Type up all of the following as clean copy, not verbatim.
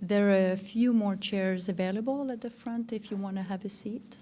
There are a few more chairs available at the front if you want to have a seat.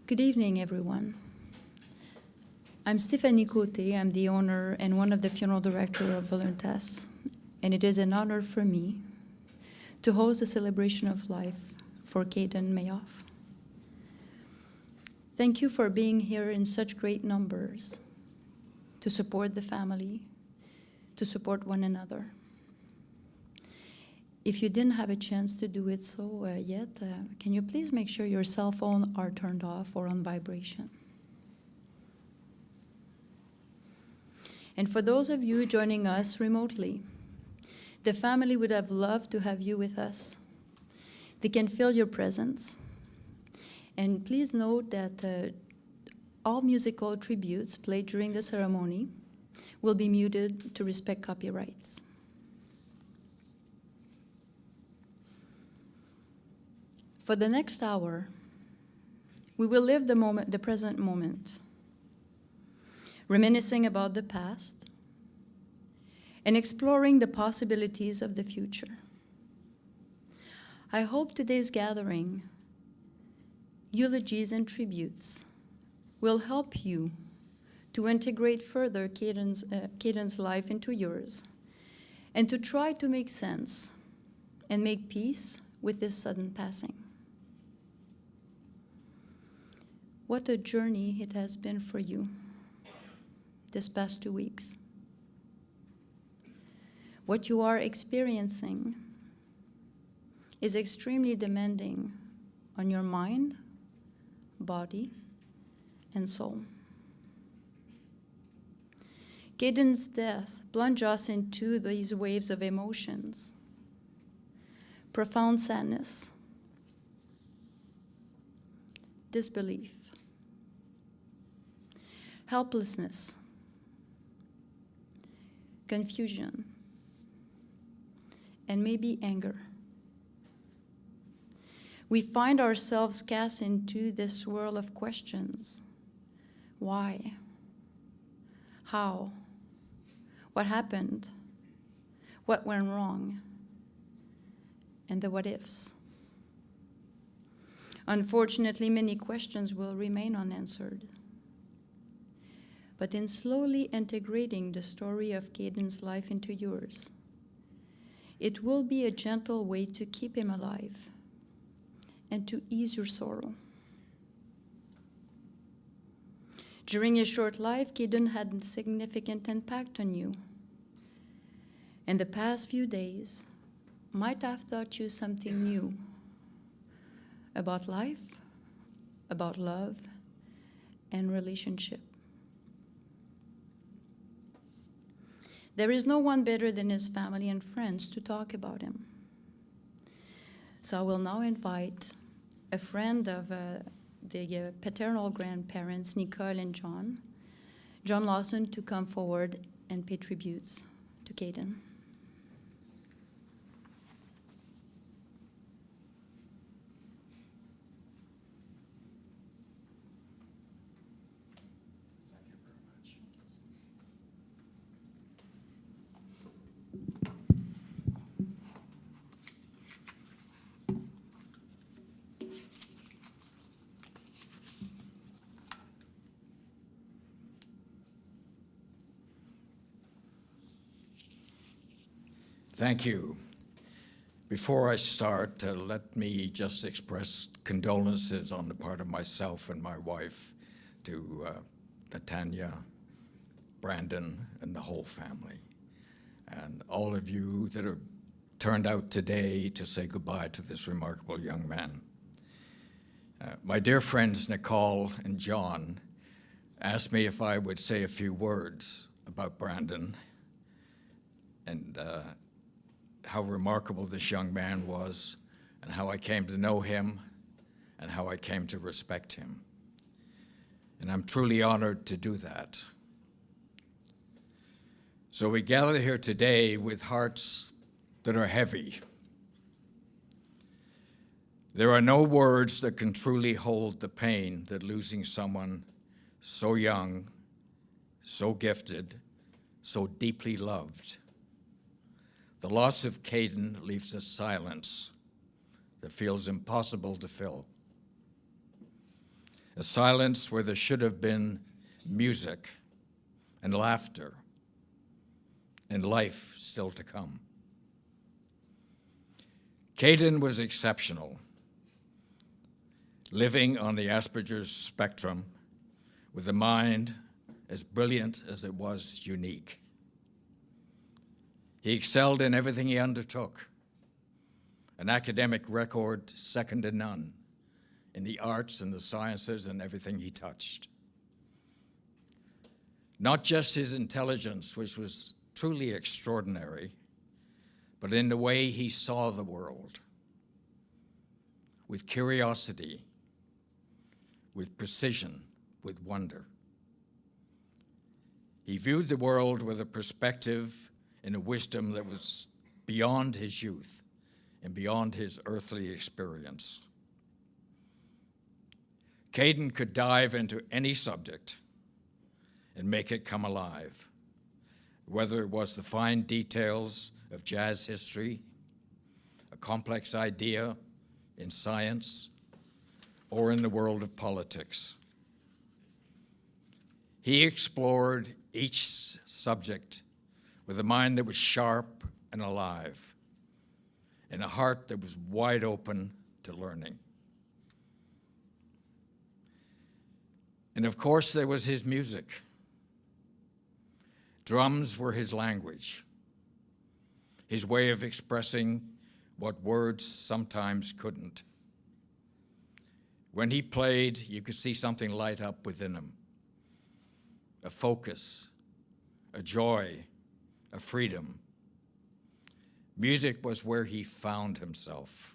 Good evening, everyone. I'm Stéphanie Côté. I'm the owner and one of the funeral directors of Voluntas, and it is an honor for me to host a celebration of life for Kayden Mayoff. Thank you for being here in such great numbers to support the family, to support one another. If you didn't have a chance to do it yet, can you please make sure your cell phones are turned off or on vibration? And for those of you joining us remotely, the family would have loved to have you with us. They can feel your presence. And please note that all musical tributes played during the ceremony will be muted to respect copyrights. For the next hour, we will live the present moment, reminiscing about the past and exploring the possibilities of the future. I hope today's gathering, eulogies and tributes, will help you to integrate further Kayden's life into yours and to try to make sense and make peace with this sudden passing. What a journey it has been for you this past 2 weeks. What you are experiencing is extremely demanding on your mind, body, and soul. Kayden's death plunged us into these waves of emotions, profound sadness, disbelief, helplessness, confusion, and maybe anger. We find ourselves cast into this swirl of questions. Why? How? What happened? What went wrong? And the what ifs. Unfortunately, many questions will remain unanswered. But in slowly integrating the story of Kayden's life into yours, it will be a gentle way to keep him alive and to ease your sorrow. During his short life, Kayden had a significant impact on you. And the past few days might have taught you something new about life, about love, and relationship. There is no one better than his family and friends to talk about him. So I will now invite a friend of the paternal grandparents, Nicole and John Lawson, to come forward and pay tributes to Kayden. Thank you. Before I start, let me just express condolences on the part of myself and my wife to Natanya, Brandon, and the whole family, and all of you that have turned out today to say goodbye to this remarkable young man. My dear friends Nicole and John asked me if I would say a few words about Brandon and how remarkable this young man was, and how I came to know him, and how I came to respect him. And I'm truly honored to do that. So we gather here today with hearts that are heavy. There are no words that can truly hold the pain that losing someone so young, so gifted, so deeply loved. The loss of Kayden leaves a silence that feels impossible to fill. A silence where there should have been music and laughter and life still to come. Kayden was exceptional, living on the Asperger's spectrum with a mind as brilliant as it was unique. He excelled in everything he undertook, an academic record second to none in the arts and the sciences and everything he touched. Not just his intelligence, which was truly extraordinary, but in the way he saw the world, with curiosity, with precision, with wonder. He viewed the world with a perspective and a wisdom that was beyond his youth and beyond his earthly experience. Kayden could dive into any subject and make it come alive, whether it was the fine details of jazz history, a complex idea in science, or in the world of politics. He explored each subject with a mind that was sharp and alive, and a heart that was wide open to learning. And of course, there was his music. Drums were his language, his way of expressing what words sometimes couldn't. When he played, you could see something light up within him, a focus, a joy, a freedom. Music was where he found himself,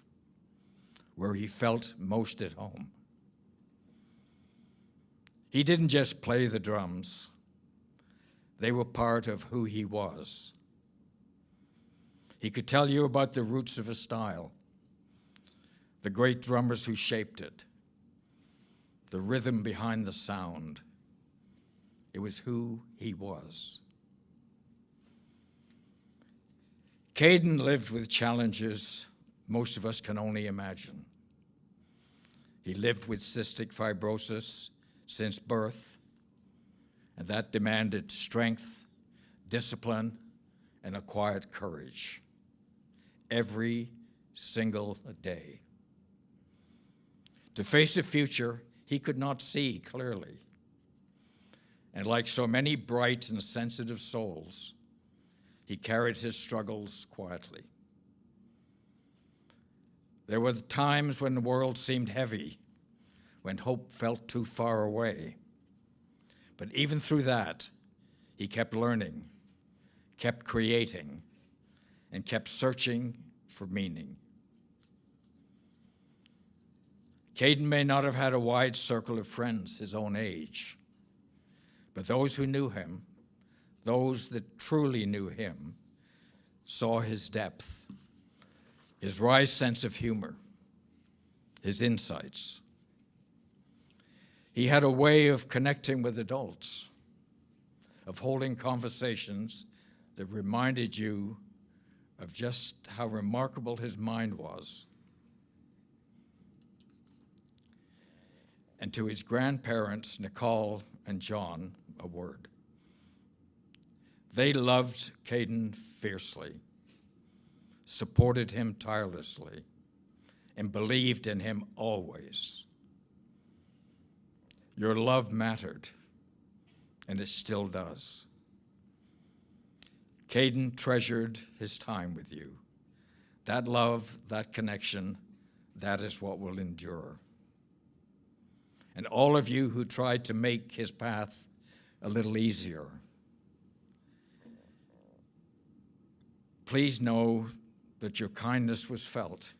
where he felt most at home. He didn't just play the drums. They were part of who he was. He could tell you about the roots of his style, the great drummers who shaped it, the rhythm behind the sound. It was who he was. Kayden lived with challenges most of us can only imagine. He lived with cystic fibrosis since birth, and that demanded strength, discipline, and a quiet courage every single day. To face the future, he could not see clearly. And like so many bright and sensitive souls, he carried his struggles quietly. There were times when the world seemed heavy, when hope felt too far away. But even through that, he kept learning, kept creating, and kept searching for meaning. Kayden may not have had a wide circle of friends his own age, but those who knew him, those that truly knew him, saw his depth, his wry sense of humor, his insights. He had a way of connecting with adults, of holding conversations that reminded you of just how remarkable his mind was. And to his grandparents, Nicole and John, a word. They loved Kayden fiercely, supported him tirelessly, and believed in him always. Your love mattered, and it still does. Kayden treasured his time with you. That love, that connection, that is what will endure. and all of you who tried to make his path a little easier. Please know that your kindness was felt,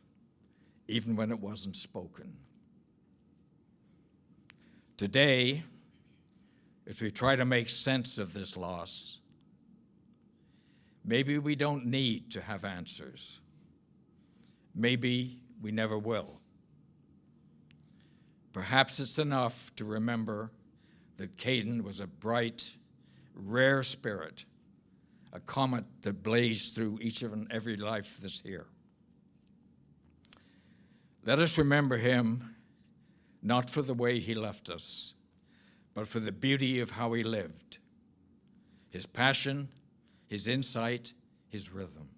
even when it wasn't spoken. Today, as we try to make sense of this loss, maybe we don't need to have answers. Maybe we never will. Perhaps it's enough to remember that Kayden was a bright, rare spirit, a comet that blazed through each and every life that's here. Let us remember him not for the way he left us, but for the beauty of how he lived, his passion, his insight, his rhythm.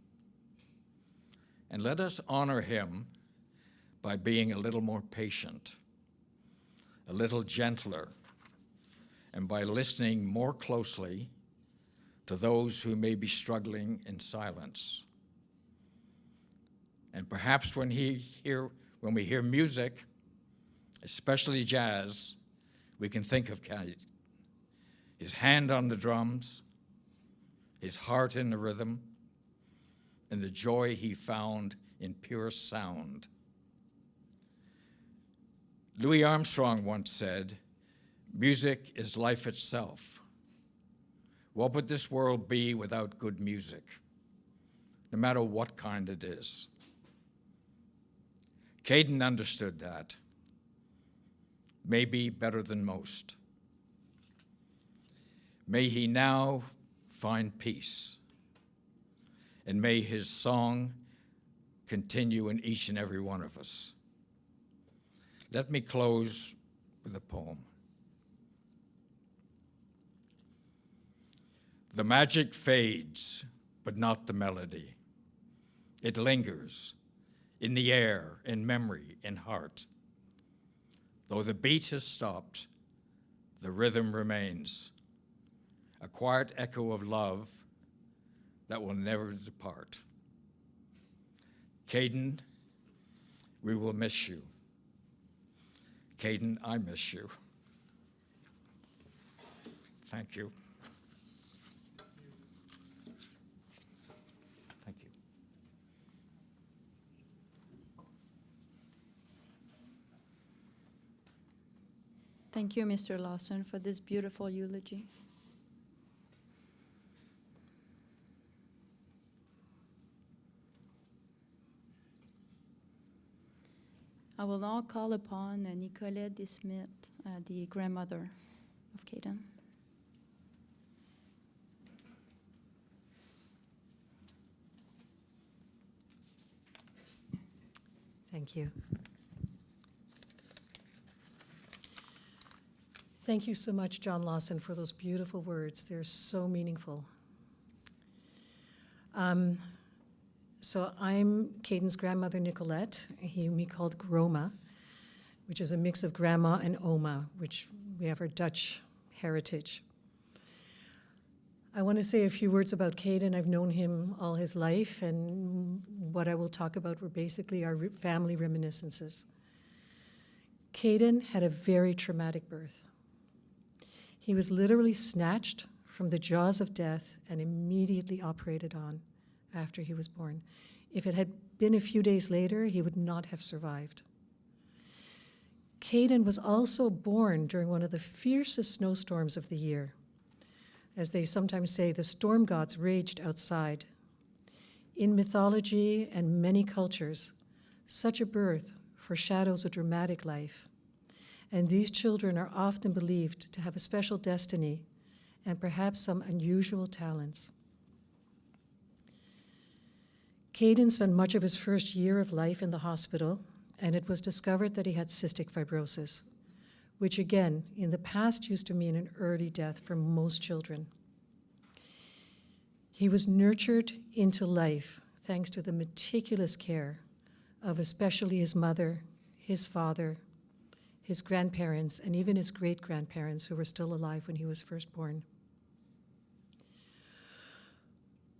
And let us honor him by being a little more patient, a little gentler, and by listening more closely to those who may be struggling in silence. And perhaps when we hear music, especially jazz, we can think of Kayden. His hand on the drums, his heart in the rhythm, and the joy he found in pure sound. Louis Armstrong once said, "Music is life itself." What would this world be without good music, no matter what kind it is? Kayden understood that, maybe better than most. May he now find peace, and may his song continue in each and every one of us. Let me close with a poem. The magic fades, but not the melody. It lingers in the air, in memory, in heart. Though the beat has stopped, the rhythm remains, a quiet echo of love that will never depart. Kayden, we will miss you. Kayden, I miss you. Thank you. Thank you. Thank you, Mr. Lawson, for this beautiful eulogy. I will now call upon Nicolette Desmith, the grandmother of Kayden. Thank you. Thank you so much, John Lawson, for those beautiful words. They're so meaningful. So I'm Kayden's grandmother, Nicolette, whom we called Groma, which is a mix of grandma and oma, which we have our Dutch heritage. I want to say a few words about Kayden. I've known him all his life, and what I will talk about were basically our family reminiscences. Kayden had a very traumatic birth. He was literally snatched from the jaws of death and immediately operated on after he was born. If it had been a few days later, he would not have survived. Kayden was also born during one of the fiercest snowstorms of the year. As they sometimes say, the storm gods raged outside. In mythology and many cultures, such a birth foreshadows a dramatic life. And these children are often believed to have a special destiny and perhaps some unusual talents. Kayden spent much of his first year of life in the hospital, and it was discovered that he had cystic fibrosis, which again, in the past used to mean an early death for most children. He was nurtured into life thanks to the meticulous care of especially his mother, his father, his grandparents, and even his great-grandparents who were still alive when he was first born.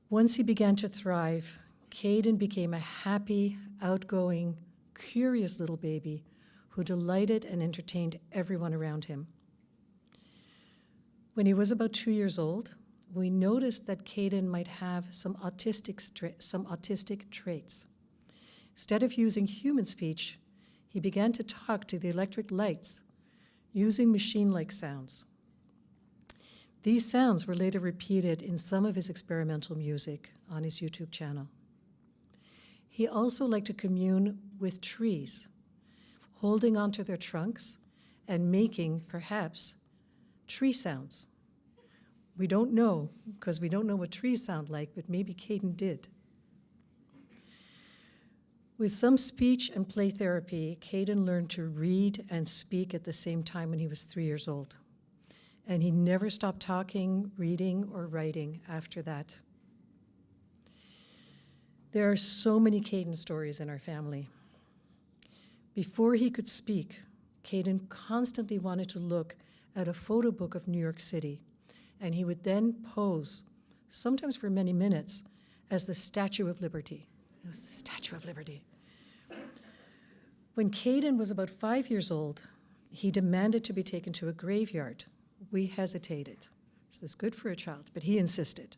Once he began to thrive, Kayden became a happy, outgoing, curious little baby who delighted and entertained everyone around him. When he was about 2 years old, we noticed that Kayden might have some autistic traits. Instead of using human speech, he began to talk to the electric lights using machine-like sounds. These sounds were later repeated in some of his experimental music on his YouTube channel. He also liked to commune with trees, holding onto their trunks and making, perhaps, tree sounds. We don't know, because we don't know what trees sound like, but maybe Kayden did. With some speech and play therapy, Kayden learned to read and speak at the same time when he was 3 years old. And he never stopped talking, reading, or writing after that. There are so many Kayden stories in our family. Before he could speak, Kayden constantly wanted to look at a photo book of New York City, and he would then pose, sometimes for many minutes, as the Statue of Liberty. It was the Statue of Liberty. When Kayden was about 5 years old, he demanded to be taken to a graveyard. We hesitated. Is this good for a child? But he insisted.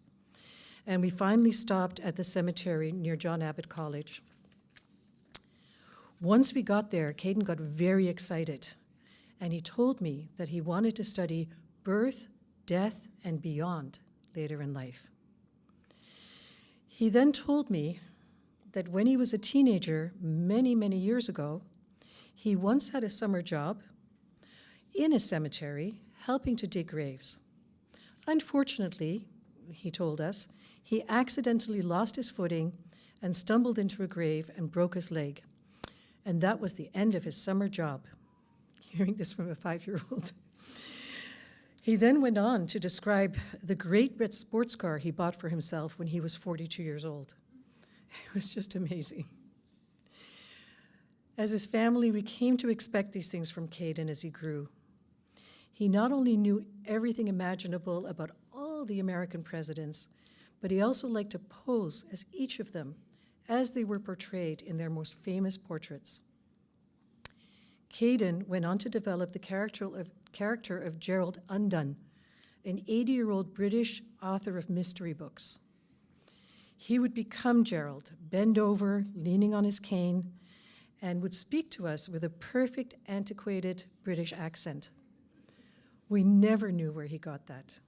And we finally stopped at the cemetery near John Abbott College. Once we got there, Kayden got very excited, and he told me that he wanted to study birth, death, and beyond later in life. He then told me that when he was a teenager, many, many years ago, he once had a summer job in a cemetery helping to dig graves. Unfortunately, he told us, he accidentally lost his footing and stumbled into a grave and broke his leg. And that was the end of his summer job. Hearing this from a 5-year-old. He then went on to describe the great red sports car he bought for himself when he was 42 years old. It was just amazing. As his family, we came to expect these things from Kayden as he grew. He not only knew everything imaginable about all the American presidents, but he also liked to pose as each of them as they were portrayed in their most famous portraits. Kayden went on to develop the character of Gerald Undone, an 80-year-old British author of mystery books. He would become Gerald, bend over, leaning on his cane, and would speak to us with a perfect, antiquated British accent. We never knew where he got that.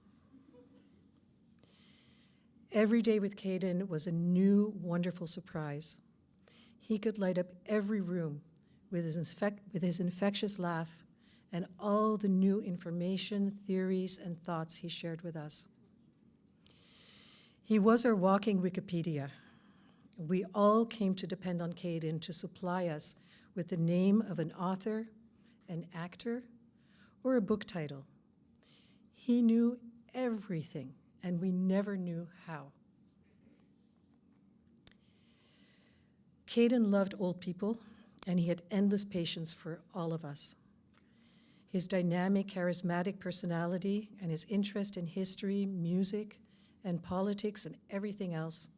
Every day with Kayden was a new, wonderful surprise. He could light up every room with his infectious laugh and all the new information, theories, and thoughts he shared with us. He was our walking Wikipedia. We all came to depend on Kayden to supply us with the name of an author, an actor, or a book title. He knew everything, and we never knew how. Kayden loved old people, and he had endless patience for all of us. His dynamic, charismatic personality and his interest in history, music, and politics and everything else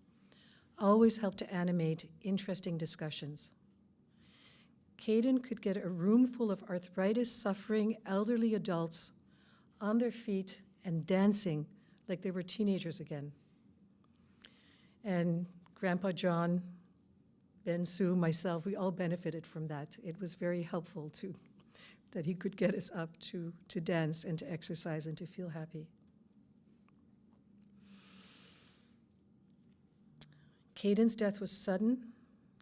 always helped to animate interesting discussions. Kayden could get a room full of arthritis-suffering elderly adults on their feet and dancing like they were teenagers again. And Grandpa John, Ben Sue, myself, we all benefited from that. It was very helpful that he could get us up to dance and to exercise and to feel happy. Kayden's death was sudden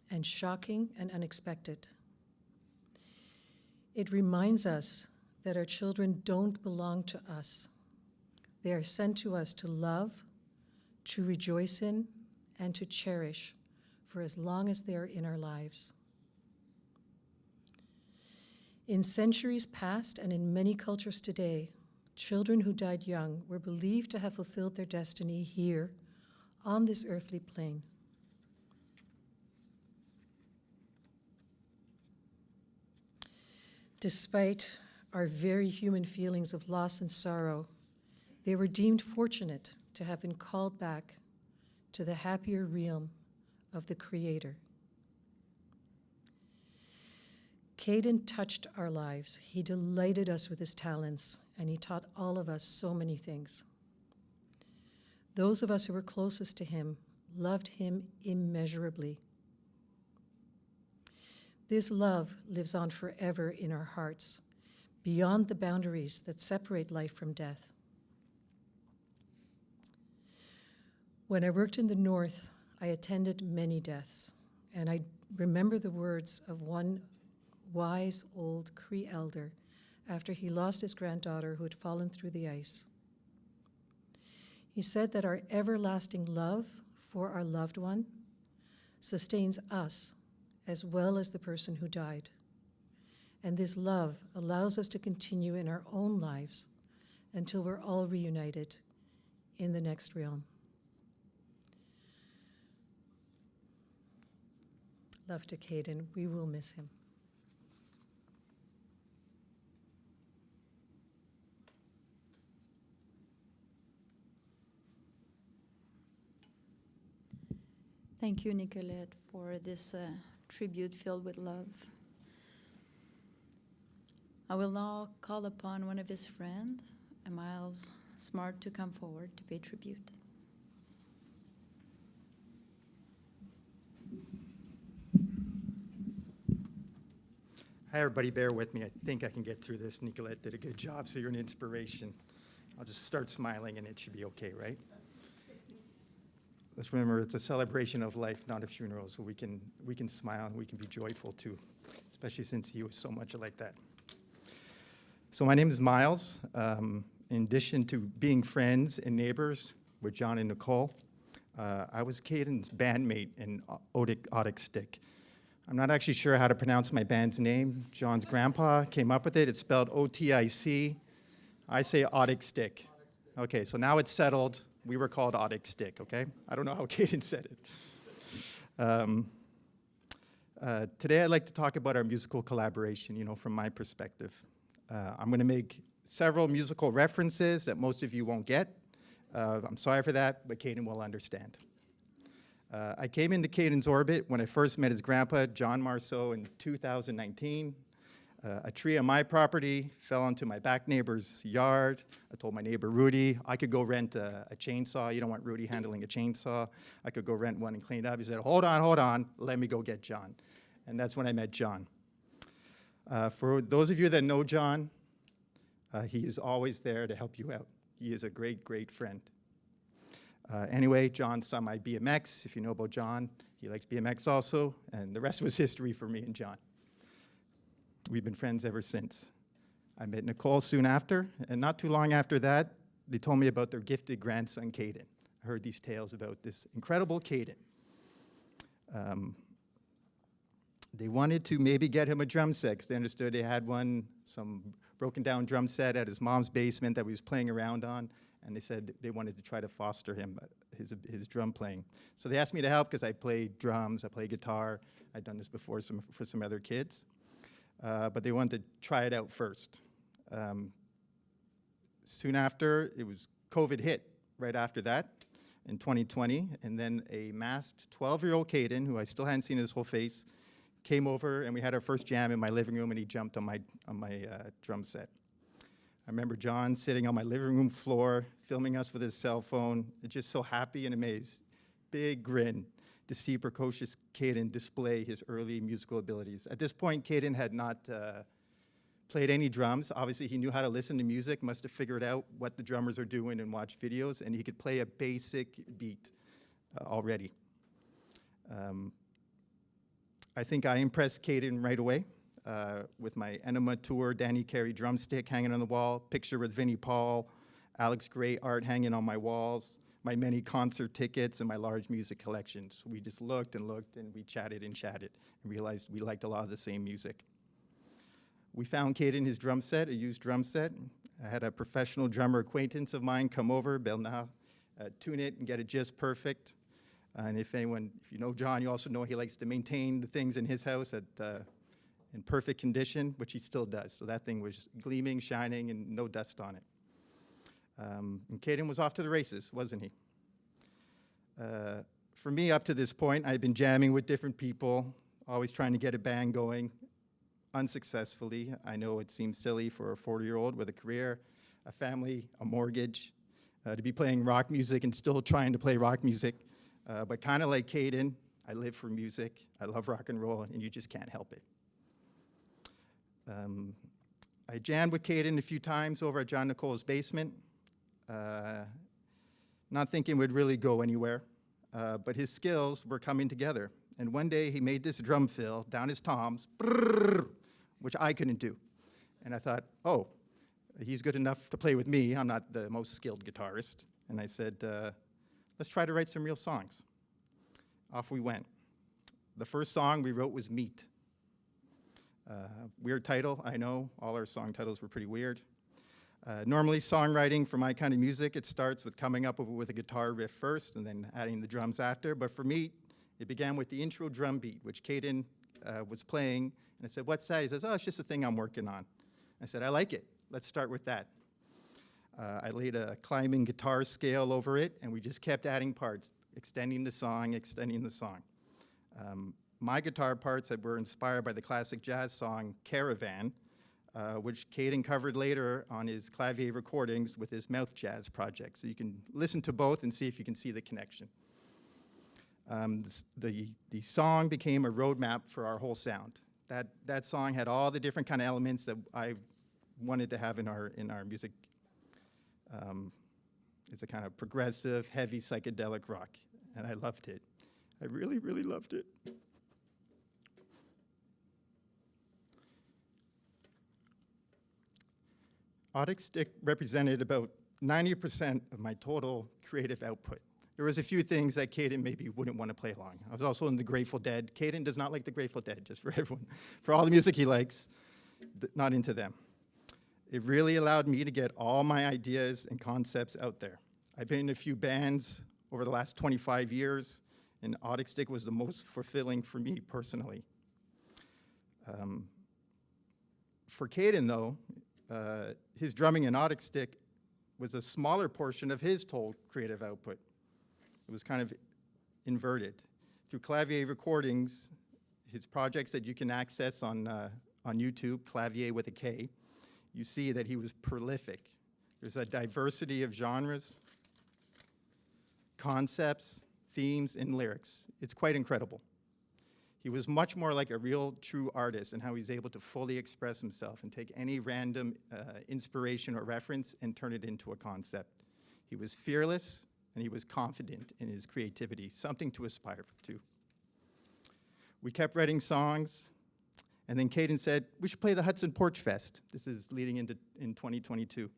and shocking and unexpected. It reminds us that our children don't belong to us. They are sent to us to love, to rejoice in, and to cherish for as long as they are in our lives. In centuries past and in many cultures today, children who died young were believed to have fulfilled their destiny here on this earthly plane. Despite our very human feelings of loss and sorrow, they were deemed fortunate to have been called back to the happier realm of the Creator. Kayden touched our lives. He delighted us with his talents, and he taught all of us so many things. Those of us who were closest to him loved him immeasurably. This love lives on forever in our hearts, beyond the boundaries that separate life from death. When I worked in the North, I attended many deaths, and I remember the words of one wise old Cree elder after he lost his granddaughter who had fallen through the ice. He said that our everlasting love for our loved one sustains us as well as the person who died. And this love allows us to continue in our own lives until we're all reunited in the next realm. Love to Kayden. We will miss him. Thank you, Nicolette, for this tribute filled with love. I will now call upon one of his friends, Miles Smart, to come forward to pay tribute. Hi, everybody. Bear with me. I think I can get through this. Nicolette did a good job, so you're an inspiration. I'll just start smiling, and it should be okay, right? Let's remember it's a celebration of life, not a funeral, so we can smile and we can be joyful too, especially since he was so much like that. So my name is Miles. In addition to being friends and neighbors with John and Nicole, I was Kayden's bandmate in Otic Stick. I'm not actually sure how to pronounce my band's name. John's grandpa came up with it. It's spelled O-T-I-C. I say Otic Stick. Okay, so now it's settled. We were called Otic Stick, okay? I don't know how Kayden said it. Today I'd like to talk about our musical collaboration, from my perspective. I'm gonna make several musical references that most of you won't get. I'm sorry for that, but Kayden will understand. I came into Kayden's orbit when I first met his grandpa, John Marceau, in 2019. A tree on my property fell onto my back neighbor's yard. I told my neighbor, Rudy, I could go rent a chainsaw. You don't want Rudy handling a chainsaw. I could go rent one and clean it up. He said, hold on, let me go get John. And that's when I met John. For those of you that know John, he is always there to help you out. He is a great, great friend. Anyway, John saw my BMX. If you know about John, he likes BMX also, and the rest was history for me and John. We've been friends ever since. I met Nicole soon after, and not too long after that, they told me about their gifted grandson, Kayden. I heard these tales about this incredible Kayden. They wanted to maybe get him a drum set, because they understood they had some broken down drum set at his mom's basement that he was playing around on, and they said they wanted to try to foster him, his drum playing. So they asked me to help because I play drums, I play guitar. I'd done this before for some other kids. But they wanted to try it out first. Soon after, COVID hit right after that in 2020, and then a masked 12-year-old Kayden, who I still hadn't seen his whole face, came over and we had our first jam in my living room, and he jumped on my drum set. I remember John sitting on my living room floor, filming us with his cell phone, just so happy and amazed, big grin, to see precocious Kayden display his early musical abilities. At this point, Kayden had not played any drums. Obviously, he knew how to listen to music, must have figured out what the drummers are doing and watch videos, and he could play a basic beat already. I think I impressed Kayden right away with my Enema Tour Danny Carey drumstick hanging on the wall, picture with Vinnie Paul, Alex Gray art hanging on my walls, my many concert tickets, and my large music collections. We just looked and looked, and we chatted and realized we liked a lot of the same music. We found Kayden his drum set, a used drum set. I had a professional drummer acquaintance of mine come over, Bernard, tune it and get it just perfect. And if you know John, you also know he likes to maintain the things in his house in perfect condition, which he still does. So that thing was gleaming, shining, and no dust on it. And Kayden was off to the races, wasn't he? For me, up to this point, I've been jamming with different people, always trying to get a band going, unsuccessfully. I know it seems silly for a 40-year-old with a career, a family, a mortgage, to be playing rock music and still trying to play rock music. But kind of like Kayden, I live for music. I love rock and roll, and you just can't help it. I jammed with Kayden a few times over at John Nicole's basement, not thinking we'd really go anywhere, but his skills were coming together. And one day he made this drum fill down his toms, brrr, which I couldn't do. And I thought, oh, he's good enough to play with me. I'm not the most skilled guitarist. And I said, let's try to write some real songs. Off we went. The first song we wrote was Meat. Weird title, I know. All our song titles were pretty weird. Normally, songwriting for my kind of music, it starts with coming up with a guitar riff first and then adding the drums after. But for Meat, it began with the intro drum beat, which Kayden was playing. And I said, what's that? He says, oh, it's just a thing I'm working on. I said, I like it. Let's start with that. I laid a climbing guitar scale over it, and we just kept adding parts, extending the song, extending the song. My guitar parts were inspired by the classic jazz song Caravan, which Kayden covered later on his clavier recordings with his Mouth Jazz project. So you can listen to both and see if you can see the connection. The song became a roadmap for our whole sound. That song had all the different kind of elements that I wanted to have in our music. It's a kind of progressive, heavy, psychedelic rock, and I loved it. I really, really loved it. Audic Stick represented about 90% of my total creative output. There was a few things that Kayden maybe wouldn't want to play along. I was also in the Grateful Dead. Kayden does not like the Grateful Dead, just for everyone. For all the music he likes, not into them. It really allowed me to get all my ideas and concepts out there. I've been in a few bands over the last 25 years, and Audic Stick was the most fulfilling for me personally. For Kayden, though, his drumming and Audic Stick was a smaller portion of his total creative output. It was kind of inverted. Through Clavier recordings, his projects that you can access on YouTube, Clavier with a K, you see that he was prolific. There's a diversity of genres, concepts, themes, and lyrics. It's quite incredible. He was much more like a real, true artist in how he's able to fully express himself and take any random inspiration or reference and turn it into a concept. He was fearless, and he was confident in his creativity, something to aspire to. We kept writing songs, and then Kayden said, we should play the Hudson Porch Fest. This is leading in 2022.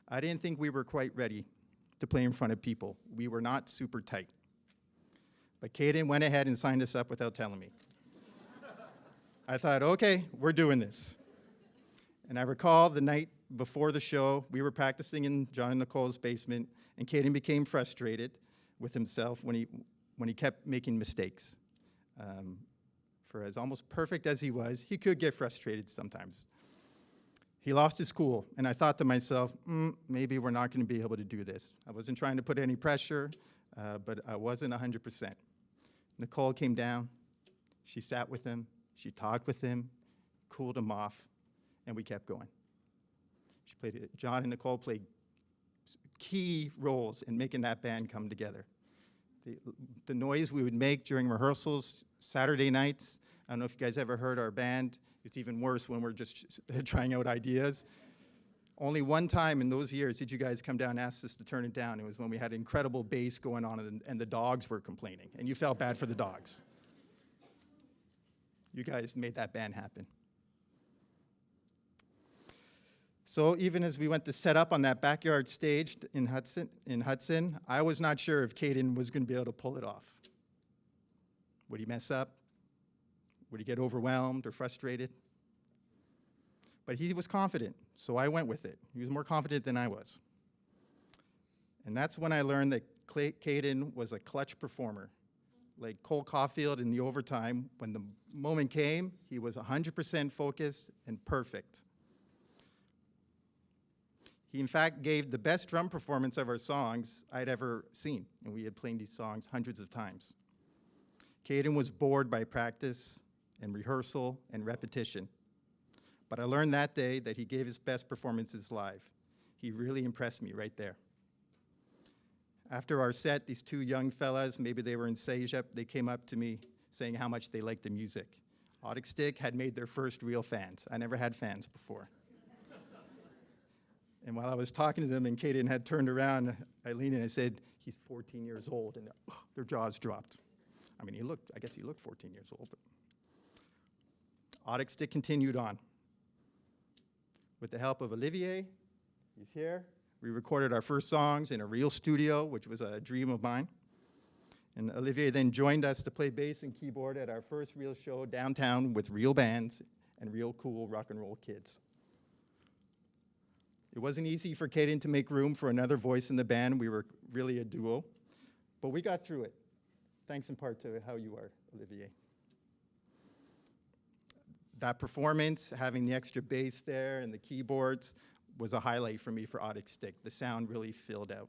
I didn't think we were quite ready to play in front of people. We were not super tight. But Kayden went ahead and signed us up without telling me. I thought, okay, we're doing this. And I recall the night before the show, we were practicing in John and Nicole's basement, and Kayden became frustrated with himself when he kept making mistakes. For as almost perfect as he was, he could get frustrated sometimes. He lost his cool, and I thought to myself, maybe we're not going to be able to do this. I wasn't trying to put any pressure, but I wasn't 100%. Nicole came down, she sat with him, she talked with him, cooled him off, and we kept going. John and Nicole played key roles in making that band come together. The noise we would make during rehearsals, Saturday nights, I don't know if you guys ever heard our band. It's even worse when we're just trying out ideas. Only one time in those years did you guys come down and ask us to turn it down. It was when we had incredible bass going on and the dogs were complaining, and you felt bad for the dogs. You guys made that band happen. So even as we went to set up on that backyard stage in Hudson, I was not sure if Kayden was going to be able to pull it off. Would he mess up? Would he get overwhelmed or frustrated? But he was confident, so I went with it. He was more confident than I was. And that's when I learned that Kayden was a clutch performer. Like Cole Caulfield in the overtime, when the moment came, he was 100% focused and perfect. He, in fact, gave the best drum performance of our songs I'd ever seen, and we had played these songs hundreds of times. Kayden was bored by practice and rehearsal and repetition. But I learned that day that he gave his best performances live. He really impressed me right there. After our set, these two young fellas, maybe they were in Cégep, they came up to me saying how much they liked the music. Audic Stick had made their first real fans. I never had fans before. And while I was talking to them and Kayden had turned around, I leaned in and I said, he's 14 years old, and their jaws dropped. I mean, I guess he looked 14 years old, but Audic Stick continued on. With the help of Olivier, he's here, we recorded our first songs in a real studio, which was a dream of mine. And Olivier then joined us to play bass and keyboard at our first real show downtown with real bands and real cool rock and roll kids. It wasn't easy for Kayden to make room for another voice in the band. We were really a duo, but we got through it, thanks in part to how you are, Olivier. That performance, having the extra bass there and the keyboards, was a highlight for me for Audic Stick. The sound really filled out.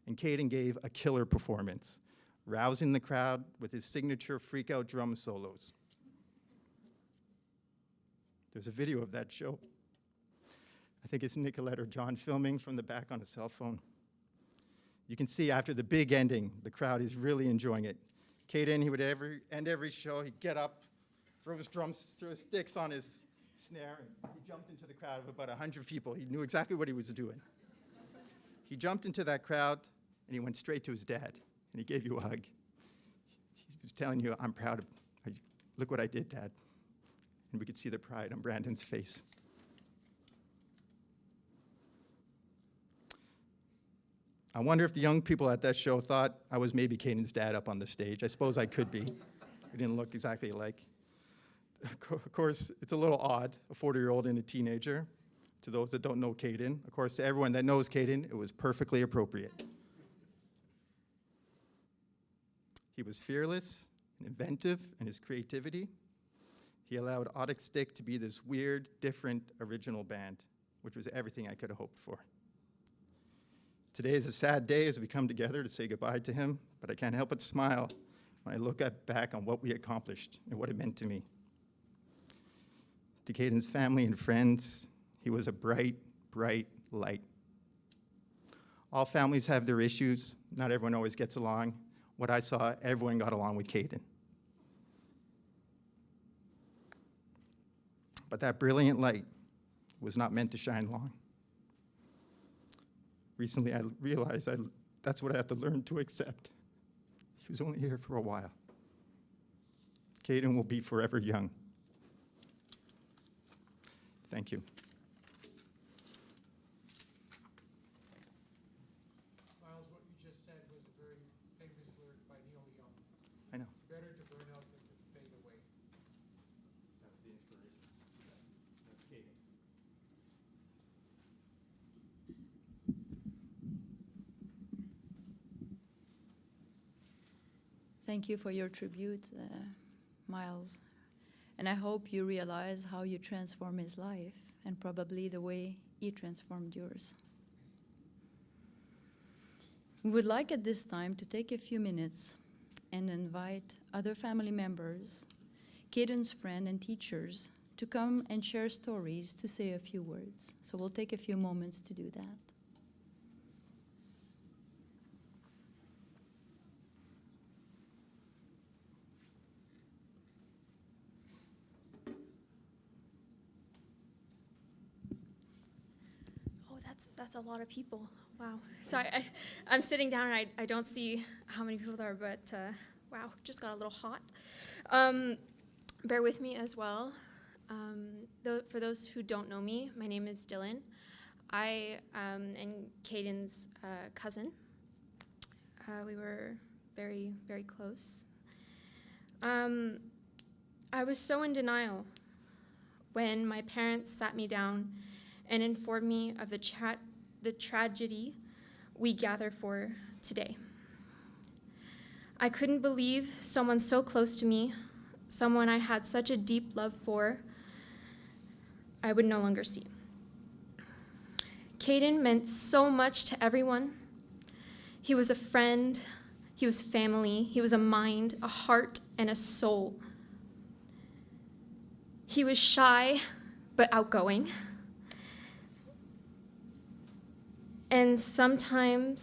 And Kayden gave a killer performance, rousing the crowd with his signature freak-out drum solos. There's a video of that show. I think it's Nicolette or John filming from the back on a cell phone. You can see after the big ending, the crowd is really enjoying it. Kayden, he would end every show, he'd get up, throw his sticks on his snare, and he jumped into the crowd of about 100 people. He knew exactly what he was doing. He jumped into that crowd, and he went straight to his dad, and he gave you a hug. He was telling you, I'm proud of, look what I did, Dad. And we could see the pride on Brandon's face. I wonder if the young people at that show thought I was maybe Kayden's dad up on the stage. I suppose I could be. We didn't look exactly alike. Of course, it's a little odd, a 40-year-old and a teenager. To those that don't know Kayden, of course, to everyone that knows Kayden, it was perfectly appropriate. He was fearless and inventive in his creativity. He allowed Audic Stick to be this weird, different, original band, which was everything I could have hoped for. Today is a sad day as we come together to say goodbye to him, but I can't help but smile when I look back on what we accomplished and what it meant to me. To Kayden's family and friends, he was a bright, bright light. All families have their issues. Not everyone always gets along. What I saw, everyone got along with Kayden. But that brilliant light was not meant to shine long. Recently, I realized that's what I have to learn to accept. He was only here for a while. Kayden will be forever young. Thank you. Miles, what you just said was a very famous lyric by Neil Young. I know. Better to burn out than to fade away. That was the inspiration. That's Kayden. Thank you for your tribute, Miles. And I hope you realize how you transform his life and probably the way he transformed yours. We would like at this time to take a few minutes and invite other family members, Kayden's friends and teachers to come and share stories, to say a few words. So we'll take a few moments to do that. That's a lot of people. Wow. So I'm sitting down and I don't see how many people there are, but wow, just got a little hot. Bear with me as well. For those who don't know me, my name is Dylan. I am Kayden's cousin. We were very, very close. I was so in denial when my parents sat me down and informed me of the tragedy we gather for today. I couldn't believe someone so close to me, someone I had such a deep love for, I would no longer see. Kayden meant so much to everyone. He was a friend, he was family, he was a mind, a heart, and a soul. He was shy, but outgoing. And somehow,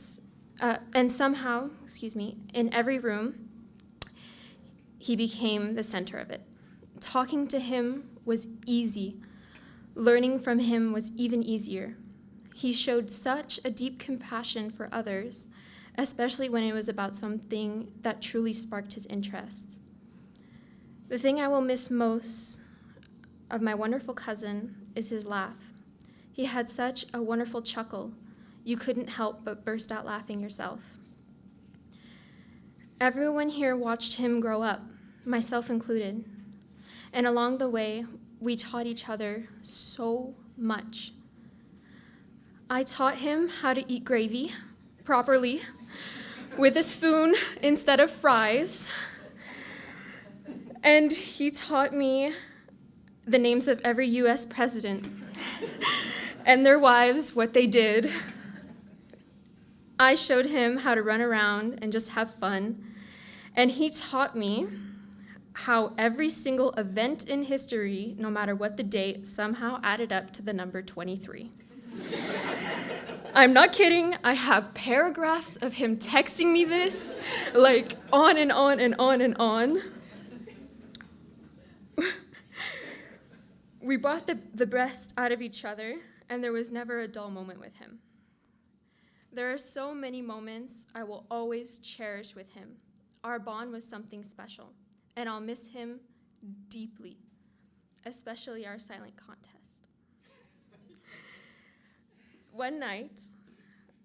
in every room, he became the center of it. Talking to him was easy. Learning from him was even easier. He showed such a deep compassion for others, especially when it was about something that truly sparked his interests. The thing I will miss most of my wonderful cousin is his laugh. He had such a wonderful chuckle. You couldn't help but burst out laughing yourself. Everyone here watched him grow up, myself included. And along the way, we taught each other so much. I taught him how to eat gravy properly with a spoon instead of fries. And he taught me the names of every US president and their wives, what they did. I showed him how to run around and just have fun. And he taught me how every single event in history, no matter what the date, somehow added up to the number 23. I'm not kidding. I have paragraphs of him texting me this, like on and on and on and on. We brought the best out of each other, and there was never a dull moment with him. There are so many moments I will always cherish with him. Our bond was something special, and I'll miss him deeply, especially our silent contest. One night,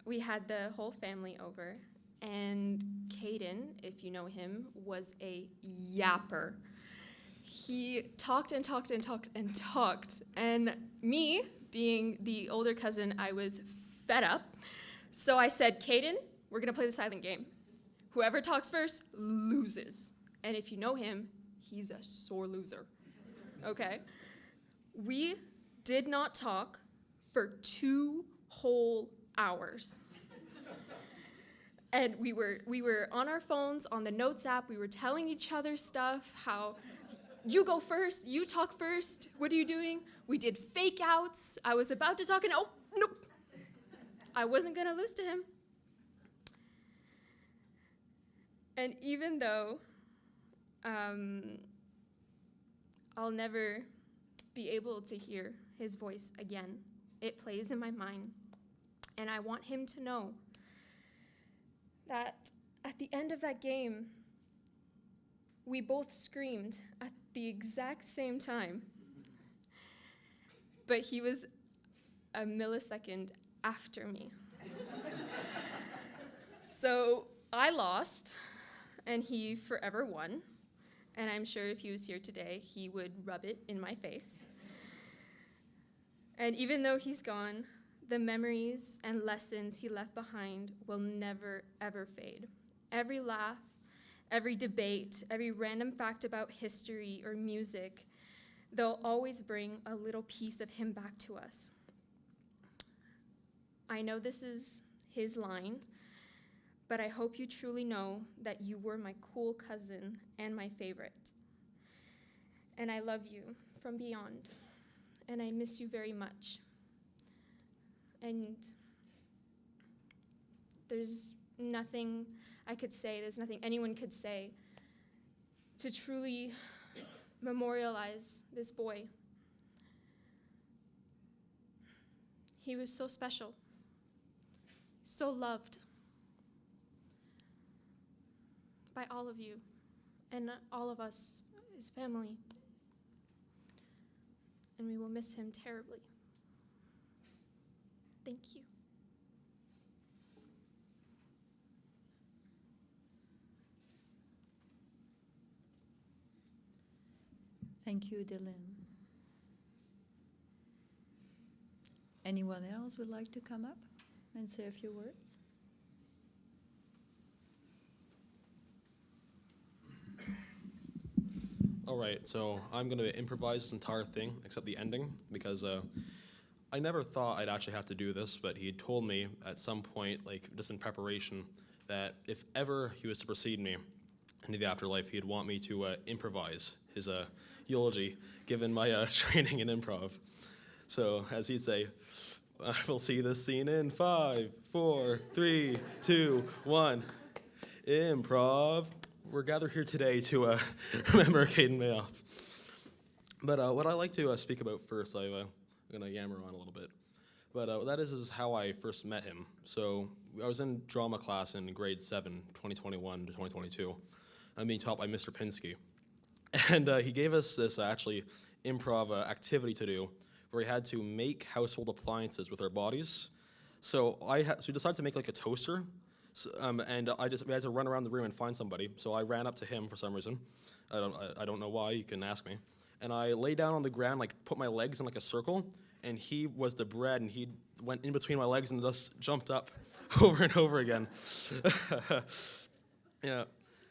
we had the whole family over, and Kayden, if you know him, was a yapper. He talked and talked and talked and talked, and me, being the older cousin, I was fed up. So I said, Kayden, we're gonna play the silent game. Whoever talks first loses. And if you know him, he's a sore loser, okay? We did not talk for 2 whole hours. And we were on our phones, on the notes app, we were telling each other stuff, how you go first, you talk first, what are you doing? We did fake outs. I was about to talk and oh, nope. I wasn't gonna lose to him. And even though I'll never be able to hear his voice again, it plays in my mind. And I want him to know that at the end of that game, we both screamed at the exact same time. But he was a millisecond after me. So I lost, and he forever won. And I'm sure if he was here today, he would rub it in my face. And even though he's gone, the memories and lessons he left behind will never, ever fade. Every laugh, every debate, every random fact about history or music, they'll always bring a little piece of him back to us. I know this is his line, but I hope you truly know that you were my cool cousin and my favorite. And I love you from beyond, and I miss you very much. And there's nothing I could say, there's nothing anyone could say to truly memorialize this boy. He was so special, so loved by all of you and all of us, his family. And we will miss him terribly. Thank you. Thank you, Dylan. Anyone else would like to come up and say a few words? All right, so I'm going to improvise this entire thing except the ending because I never thought I'd actually have to do this, but he had told me at some point, like just in preparation, that if ever he was to precede me, into the afterlife, he'd want me to improvise his eulogy, given my training in improv. So, as he'd say, we'll see this scene in 5, 4, 3, 2, 1. Improv. We're gathered here today to remember Kayden Mayoff. But what I like to speak about first, I'm going to yammer on a little bit. But that is how I first met him. So I was in drama class in grade 7, 2021 to 2022. I'm being taught by Mr. Pinsky. And he gave us this actually improv activity to do where we had to make household appliances with our bodies. So so we decided to make like a toaster. So, and we had to run around the room and find somebody. So I ran up to him for some reason. I don't know why, you can ask me. And I lay down on the ground, like put my legs in like a circle, and he was the bread, and he went in between my legs and just jumped up over and over again. Yeah.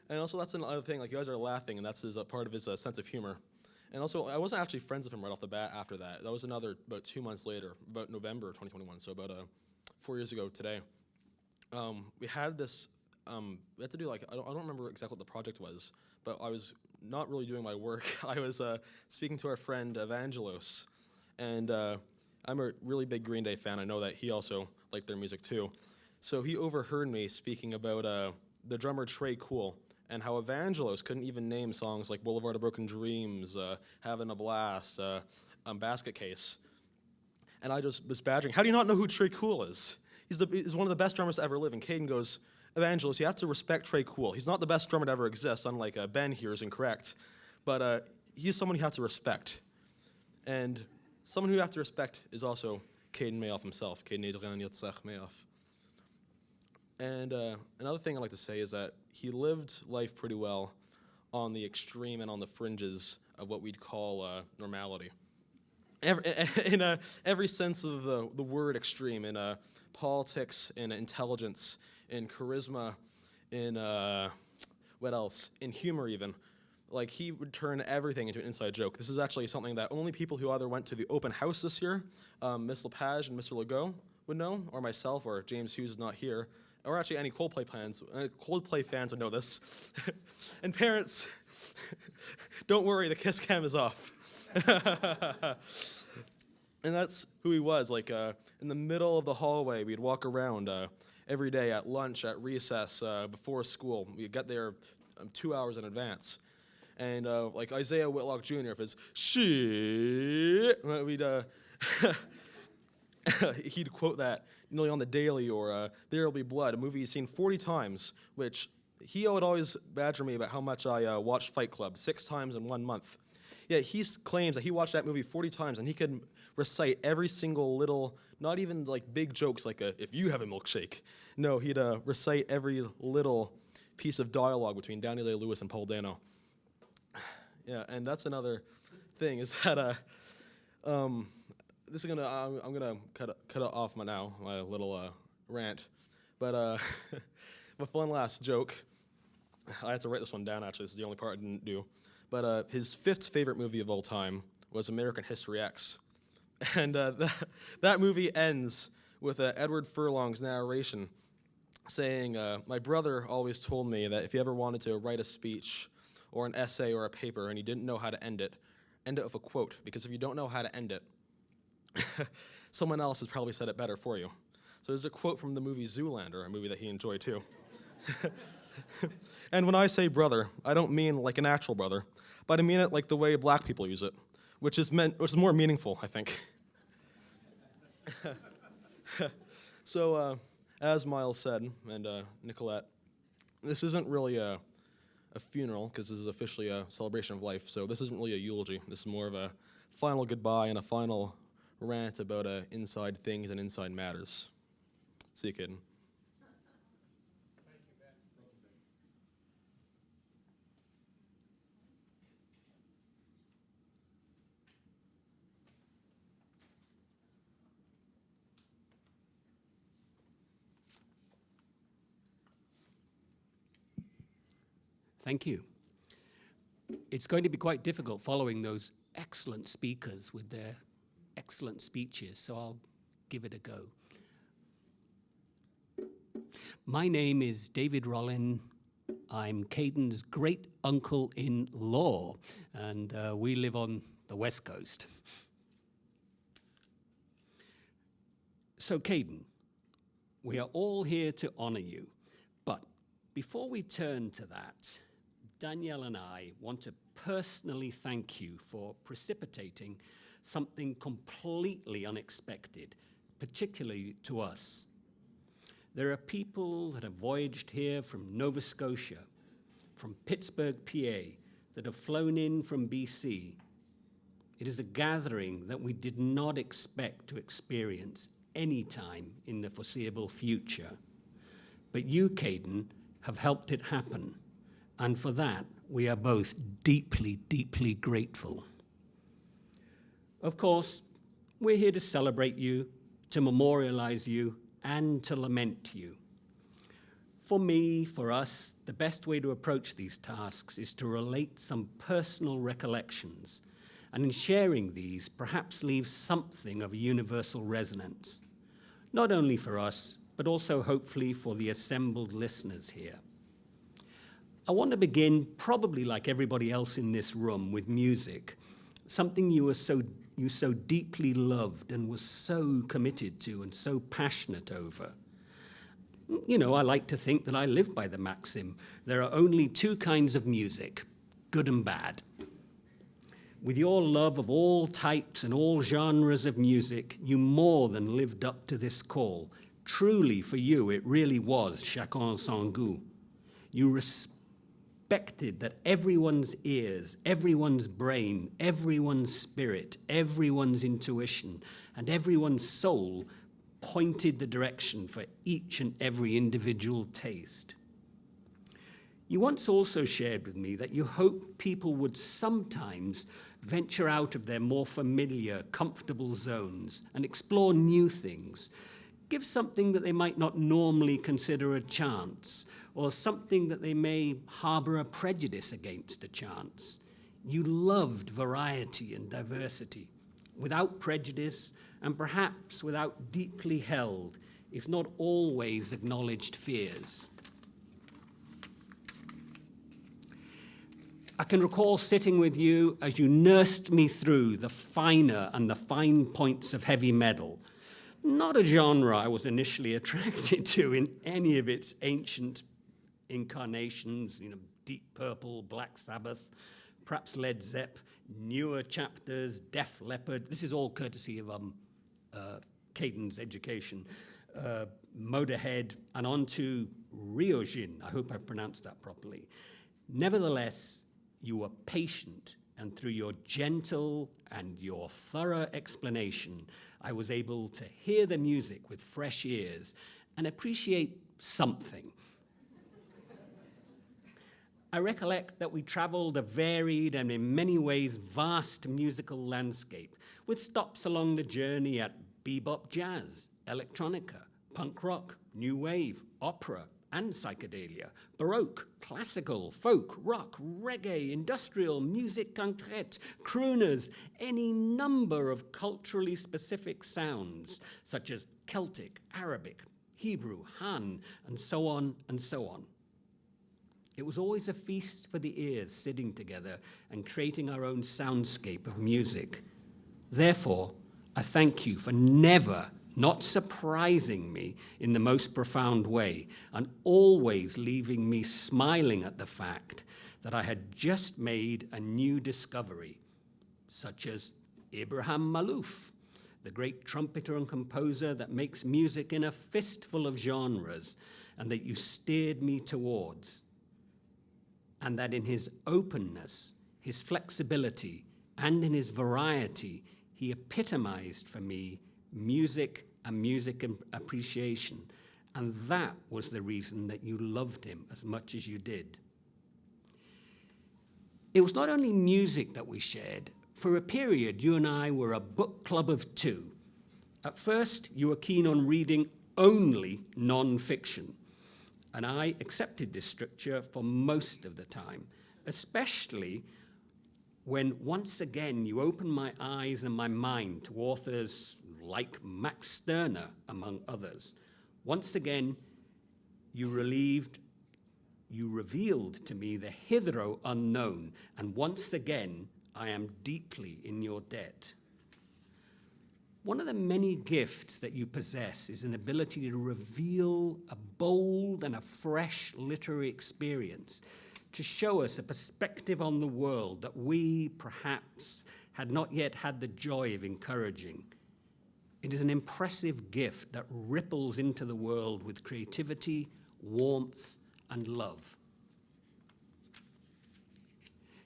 And also that's another thing, like you guys are laughing, and that's a part of his sense of humor. And also, I wasn't actually friends with him right off the bat after that. That was about 2 months later, about November 2021, so about 4 years ago today. We had this, we had to do like, I don't remember exactly what the project was, but I was not really doing my work. I was speaking to our friend Evangelos, and I'm a really big Green Day fan. I know that he also liked their music too. So he overheard me speaking about the drummer Trey Cool, and how Evangelos couldn't even name songs like Boulevard of Broken Dreams, Having a Blast, Basket Case. And I just was badgering, how do you not know who Trey Cool is? He's one of the best drummers to ever live. And Kayden goes, Evangelos, you have to respect Trey Cool. He's not the best drummer to ever exist, unlike Ben here is incorrect. But he's someone you have to respect. And someone who you have to respect is also Kayden Mayoff himself, Kayden Mayoff. And another thing I'd like to say is that he lived life pretty well on the extreme and on the fringes of what we'd call normality. In every sense of the word extreme, in politics, in intelligence, in charisma, in what else? In humor even. Like he would turn everything into an inside joke. This is actually something that only people who either went to the open house this year, Miss Lepage and Mr. Legault would know, or myself, or James Hughes is not here, or actually any Coldplay fans would know this. And parents, don't worry, the kiss cam is off. And that's who he was. Like in the middle of the hallway, we'd walk around every day at lunch, at recess, before school. We'd get there 2 hours in advance. And like Isaiah Whitlock Jr., if it's shit, we'd he'd quote that nearly on the daily, or There'll Be Blood, a movie he's seen 40 times, which he would always badger me about how much I watched Fight Club 6 times in 1 month. Yeah, he claims that he watched that movie 40 times, and he could recite every single little, not even like big jokes like if you have a milkshake. No, he'd recite every little piece of dialogue between Daniel Day-Lewis and Paul Dano. Yeah, and that's another thing is that this is I'm gonna cut it off my little rant, but with one last joke. I had to write this one down actually. This is the only part I didn't do. But his 5th favorite movie of all time was American History X, and that movie ends with Edward Furlong's narration saying, "My brother always told me that if he ever wanted to write a speech or an essay or a paper and he didn't know how to end it with a quote, because if you don't know how to end it, someone else has probably said it better for you." So there's a quote from the movie Zoolander, a movie that he enjoyed too. And when I say brother, I don't mean like an actual brother, but I mean it like the way black people use it, which is more meaningful, I think. So, as Miles said, and Nicolette, this isn't really a funeral, because this is officially a celebration of life, so this isn't really a eulogy. This is more of a final goodbye and a final rant about inside things and inside matters. See you, Kayden. Thank you. It's going to be quite difficult following those excellent speakers with their excellent speeches, so I'll give it a go. My name is David Rollin I'm Kayden's great uncle-in-law, and we live on the West Coast. So Kayden, we are all here to honor you, but before we turn to that, Danielle and I want to personally thank you for precipitating something completely unexpected, particularly to us. There are people that have voyaged here from Nova Scotia, from Pittsburgh, PA, that have flown in from BC. It is a gathering that we did not expect to experience any time in the foreseeable future. But you, Kayden, have helped it happen. And for that, we are both deeply, deeply grateful. Of course, we're here to celebrate you, to memorialize you, and to lament you. For me, for us, the best way to approach these tasks is to relate some personal recollections, and in sharing these, perhaps leave something of a universal resonance, not only for us, but also hopefully for the assembled listeners here. I want to begin, probably like everybody else in this room, with music, something you so deeply loved and was so committed to and so passionate over. You know, I like to think that I live by the maxim, there are only two kinds of music, good and bad. With your love of all types and all genres of music, you more than lived up to this call. Truly, for you, it really was chacun son goût. You respected that everyone's ears, everyone's brain, everyone's spirit, everyone's intuition, and everyone's soul pointed the direction for each and every individual taste. You once also shared with me that you hope people would sometimes venture out of their more familiar, comfortable zones and explore new things. Give something that they might not normally consider a chance, or something that they may harbor a prejudice against a chance. You loved variety and diversity, without prejudice, and perhaps without deeply held, if not always acknowledged fears. I can recall sitting with you as you nursed me through the finer and the fine points of heavy metal, not a genre I was initially attracted to in any of its ancient incarnations, you know, Deep Purple, Black Sabbath, perhaps Led Zepp, newer chapters, Def Leppard. This is all courtesy of Kayden's education. Motorhead, and on to Ryojin. I hope I pronounced that properly. Nevertheless, you were patient, and through your gentle and your thorough explanation, I was able to hear the music with fresh ears and appreciate something. I recollect that we traveled a varied and in many ways vast musical landscape, with stops along the journey at bebop jazz, electronica, punk rock, new wave, opera, and psychedelia, baroque, classical, folk, rock, reggae, industrial, musique concrète, crooners, any number of culturally specific sounds, such as Celtic, Arabic, Hebrew, Han, and so on and so on. It was always a feast for the ears sitting together and creating our own soundscape of music. Therefore, I thank you for never not surprising me in the most profound way, and always leaving me smiling at the fact that I had just made a new discovery, such as Ibrahim Malouf, the great trumpeter and composer that makes music in a fistful of genres, and that you steered me towards. And that in his openness, his flexibility, and in his variety, he epitomized for me music and music appreciation. And that was the reason that you loved him as much as you did. It was not only music that we shared. For a period, you and I were a book club of two. At first, you were keen on reading only non-fiction. And I accepted this stricture for most of the time, especially when once again you opened my eyes and my mind to authors like Max Stirner, among others. Once again, you relieved You revealed to me the hitherto unknown, and once again, I am deeply in your debt. One of the many gifts that you possess is an ability to reveal a bold and a fresh literary experience, to show us a perspective on the world that we, perhaps, had not yet had the joy of encouraging. It is an impressive gift that ripples into the world with creativity, warmth, and love.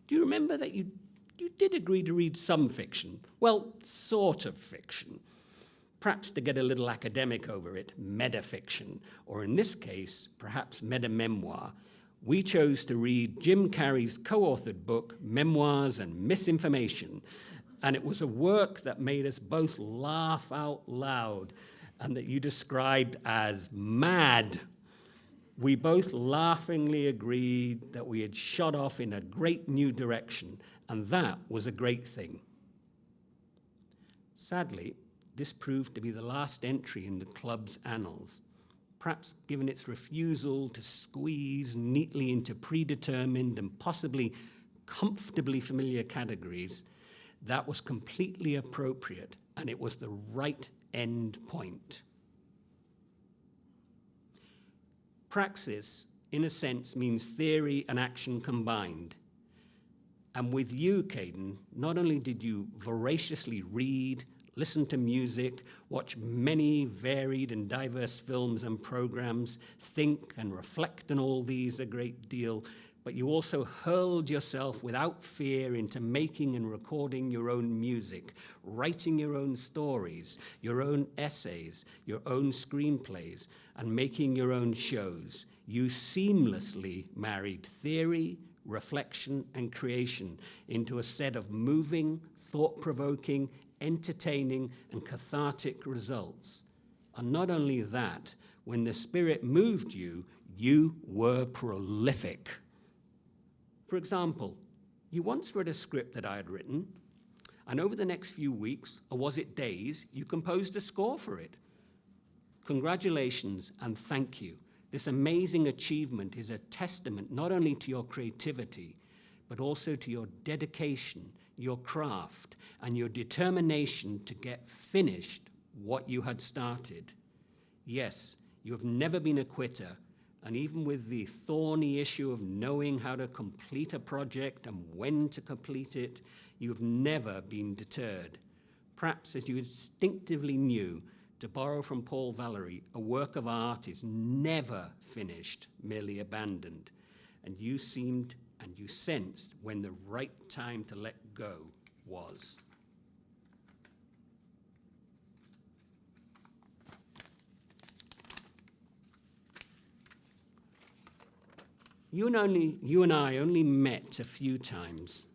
Do you remember that you did agree to read some fiction? Well, sort of fiction. Perhaps to get a little academic over it, metafiction, or in this case, perhaps meta-memoir. We chose to read Jim Carrey's co-authored book, Memoirs and Misinformation, and it was a work that made us both laugh out loud and that you described as mad. We both laughingly agreed that we had shot off in a great new direction, and that was a great thing. Sadly, this proved to be the last entry in the club's annals. Perhaps given its refusal to squeeze neatly into predetermined and possibly comfortably familiar categories, that was completely appropriate, and it was the right end point. Praxis, in a sense, means theory and action combined. And with you, Kayden, not only did you voraciously read, listen to music, watch many varied and diverse films and programs, think and reflect on all these a great deal, but you also hurled yourself without fear into making and recording your own music, writing your own stories, your own essays, your own screenplays, and making your own shows. You seamlessly married theory, reflection, and creation into a set of moving, thought-provoking, entertaining, and cathartic results. And not only that, when the Spirit moved you, you were prolific. For example, you once read a script that I had written, and over the next few weeks, or was it days, you composed a score for it. Congratulations and thank you. This amazing achievement is a testament not only to your creativity, but also to your dedication, your craft, and your determination to get finished what you had started. Yes, you have never been a quitter, and even with the thorny issue of knowing how to complete a project and when to complete it, you have never been deterred. Perhaps as you instinctively knew, to borrow from Paul Valery, a work of art is never finished, merely abandoned. And you seemed and you sensed when the right time to let go was. You and I only met a few times,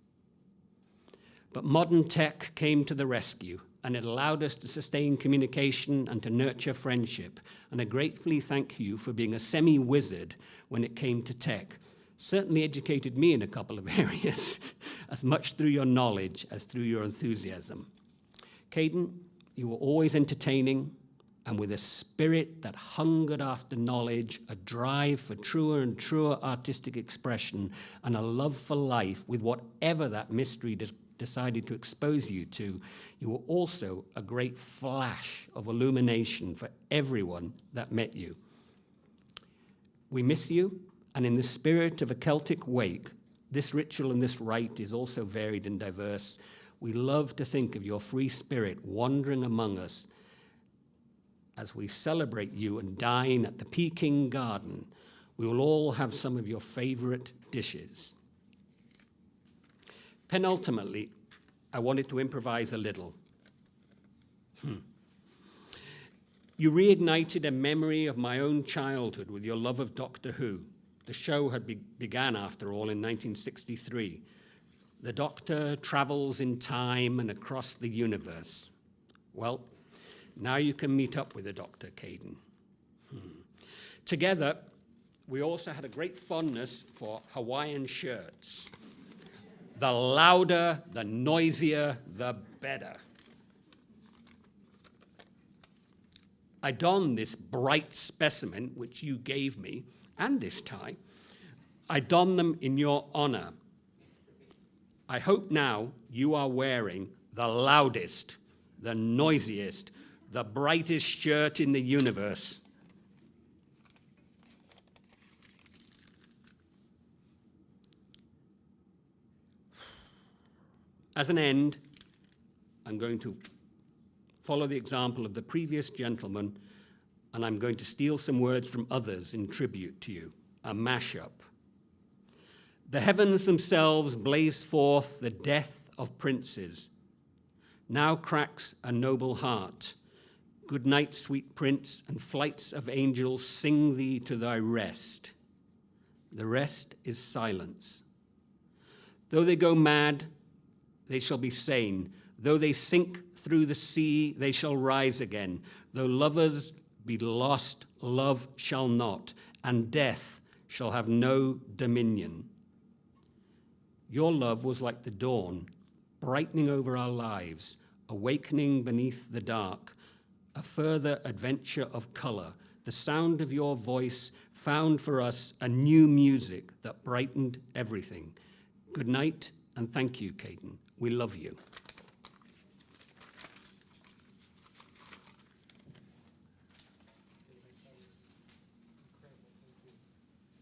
but modern tech came to the rescue, and it allowed us to sustain communication and to nurture friendship. And I gratefully thank you for being a semi-wizard when it came to tech. Certainly educated me in a couple of areas, as much through your knowledge as through your enthusiasm. Kayden, you were always entertaining, and with a spirit that hungered after knowledge, a drive for truer and truer artistic expression, and a love for life with whatever that mystery decided to expose you to, you were also a great flash of illumination for everyone that met you. We miss you, and in the spirit of a Celtic wake, this ritual and this rite is also varied and diverse. We love to think of your free spirit wandering among us as we celebrate you and dine at the Peking Garden. We will all have some of your favorite dishes. Penultimately, I wanted to improvise a little. You reignited a memory of my own childhood with your love of Doctor Who. The show had began, after all, in 1963. The Doctor travels in time and across the universe. Well, now you can meet up with the Doctor, Kayden. Together, we also had a great fondness for Hawaiian shirts. The louder, the noisier, the better. I donned this bright specimen, which you gave me, and this tie, I don them in your honor. I hope now you are wearing the loudest, the noisiest, the brightest shirt in the universe. As an end, I'm going to follow the example of the previous gentleman, and I'm going to steal some words from others in tribute to you, a mashup. The heavens themselves blaze forth the death of princes. Now cracks a noble heart. Good night, sweet prince, and flights of angels sing thee to thy rest. The rest is silence. Though they go mad, they shall be sane. Though they sink through the sea, they shall rise again. Though lovers be lost, love shall not, and death shall have no dominion. Your love was like the dawn, brightening over our lives, awakening beneath the dark, a further adventure of color. The sound of your voice found for us a new music that brightened everything. Good night, and thank you, Kayden. We love you.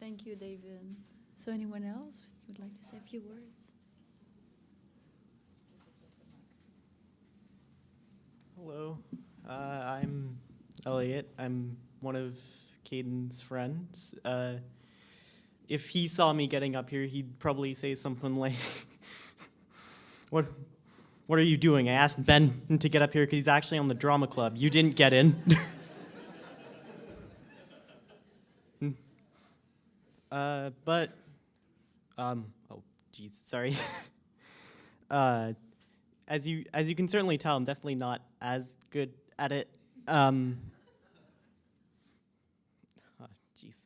Thank you, David. So anyone else would like to say a few words? Hello, I'm Elliot. I'm one of Kayden's friends. If he saw me getting up here, he'd probably say something like, What are you doing? I asked Ben to get up here because he's actually on the drama club. You didn't get in. Oh, geez, sorry. As you can certainly tell, I'm definitely not as good at it. Geez.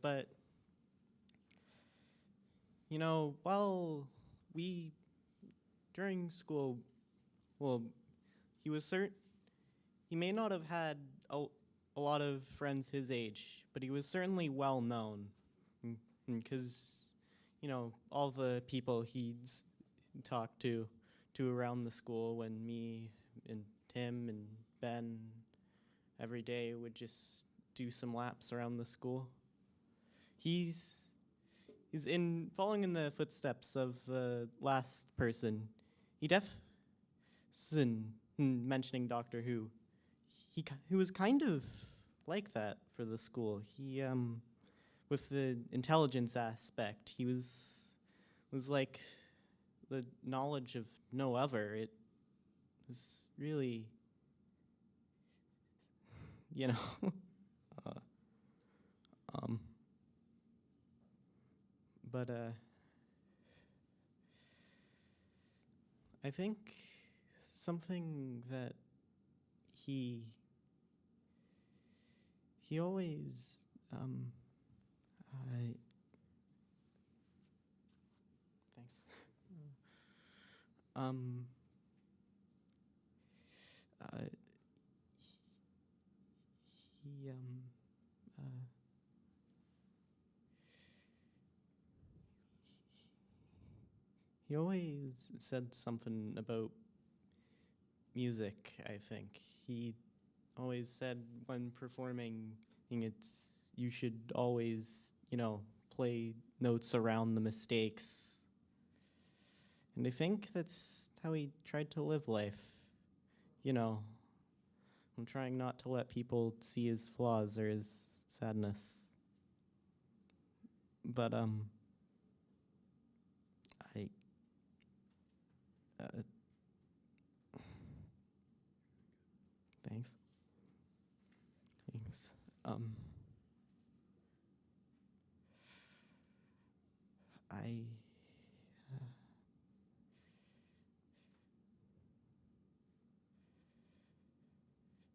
But you know, during school, well, he may not have had a lot of friends his age, but he was certainly well known, because, you know, all the people he'd talked to around the school, when me and Tim and Ben every day would just do some laps around the school. He's following in the footsteps of the last person. Mentioning Doctor Who, he was kind of like that for the school. He with the intelligence aspect, he was like the knowledge of no other. It was really, you know. But I think something that he always thanks. He always said something about music, I think. He always said when performing, you should always, you know, play notes around the mistakes. And I think that's how he tried to live life. You know, I'm trying not to let people see his flaws or his sadness. But thanks.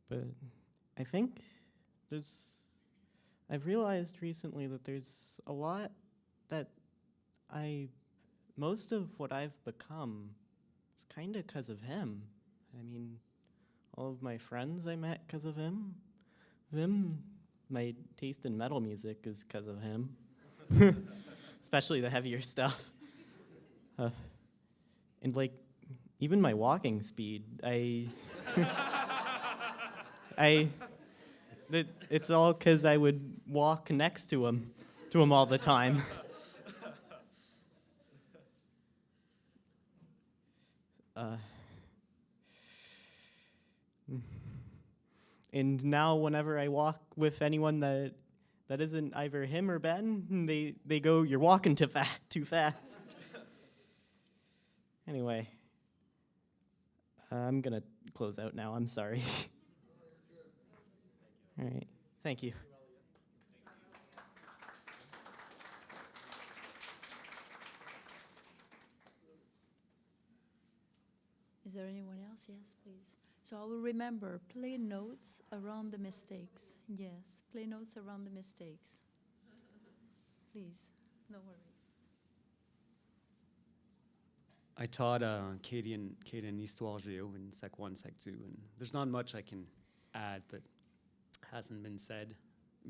But I think I've realized recently that there's a lot that most of what I've become is kind of because of him. I mean, all of my friends I met because of him. My taste in metal music is because of him, especially the heavier stuff. And like, even my walking speed, it's all because I would walk next to him all the time. And now whenever I walk with anyone that isn't either him or Ben, they go, "You're walking too fast." Anyway, I'm gonna close out now. I'm sorry. All right. Thank you. Is there anyone else? Yes, please. So I will remember, play notes around the mistakes. Yes, play notes around the mistakes. Please, no worries. I taught Kayden Histoire Géo in Sec 1, Sec 2, and there's not much I can add that hasn't been said.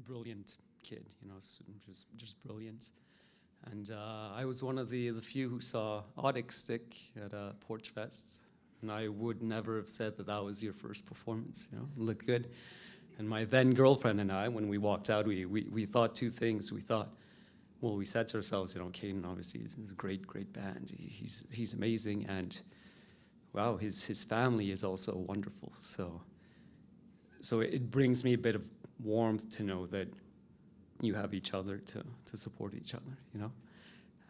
Brilliant kid, you know, just brilliant. And I was one of the few who saw Onyx stick at Porch Fest, and I would never have said that was your first performance, you know, it looked good. And my then girlfriend and I, when we walked out, we thought two things. We said to ourselves, you know, Kayden obviously is a great band. He's amazing, and wow, his family is also wonderful. So it brings me a bit of warmth to know that you have each other to support each other, you know.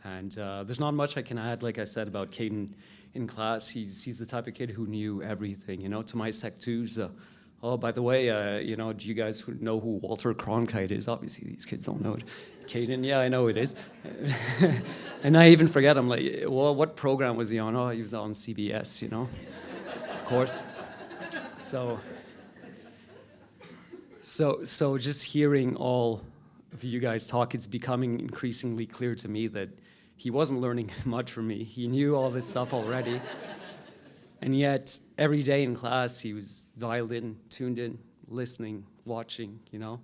And there's not much I can add, like I said, about Kayden in class. He's the type of kid who knew everything, you know. To my Sec 2s, oh, by the way, you know, do you guys know who Walter Cronkite is? Obviously, these kids don't know it. Kayden, yeah, I know it is. And I even forget, I'm like, well, what program was he on? Oh, he was on CBS, you know, of course. So just hearing all of you guys talk, it's becoming increasingly clear to me that he wasn't learning much from me. He knew all this stuff already. And yet, every day in class, he was dialed in, tuned in, listening, watching, you know.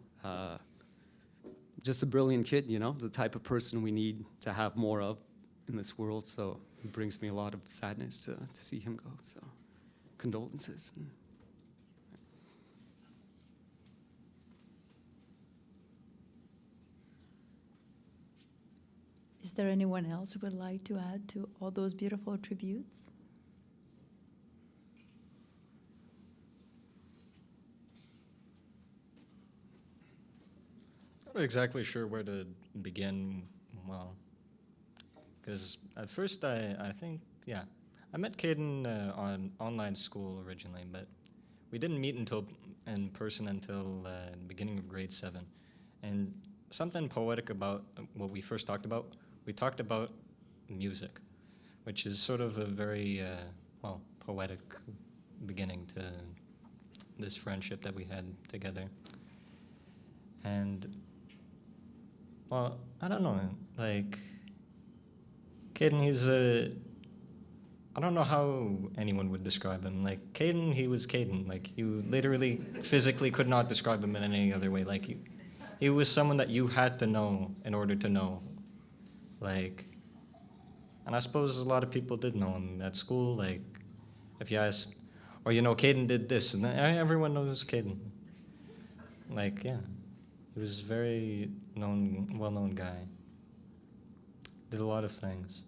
Just a brilliant kid, you know, the type of person we need to have more of in this world. So it brings me a lot of sadness to see him go. So condolences. Is there anyone else who would like to add to all those beautiful tributes? Not exactly sure where to begin. Well, because at first I think, yeah, I met Kayden on online school originally, but we didn't meet in person until the beginning of grade 7. And something poetic about what we first talked about, we talked about music, which is sort of a very, poetic beginning to this friendship that we had together. And well, I don't know, like, Kayden, I don't know how anyone would describe him. Like, Kayden, he was Kayden. Like, you literally, physically could not describe him in any other way. Like, he was someone that you had to know in order to know. Like, and I suppose a lot of people did know him at school. Like, if you asked, or, you know, Kayden did this, and everyone knows Kayden. Like, yeah. He was a very well-known guy. Did a lot of things.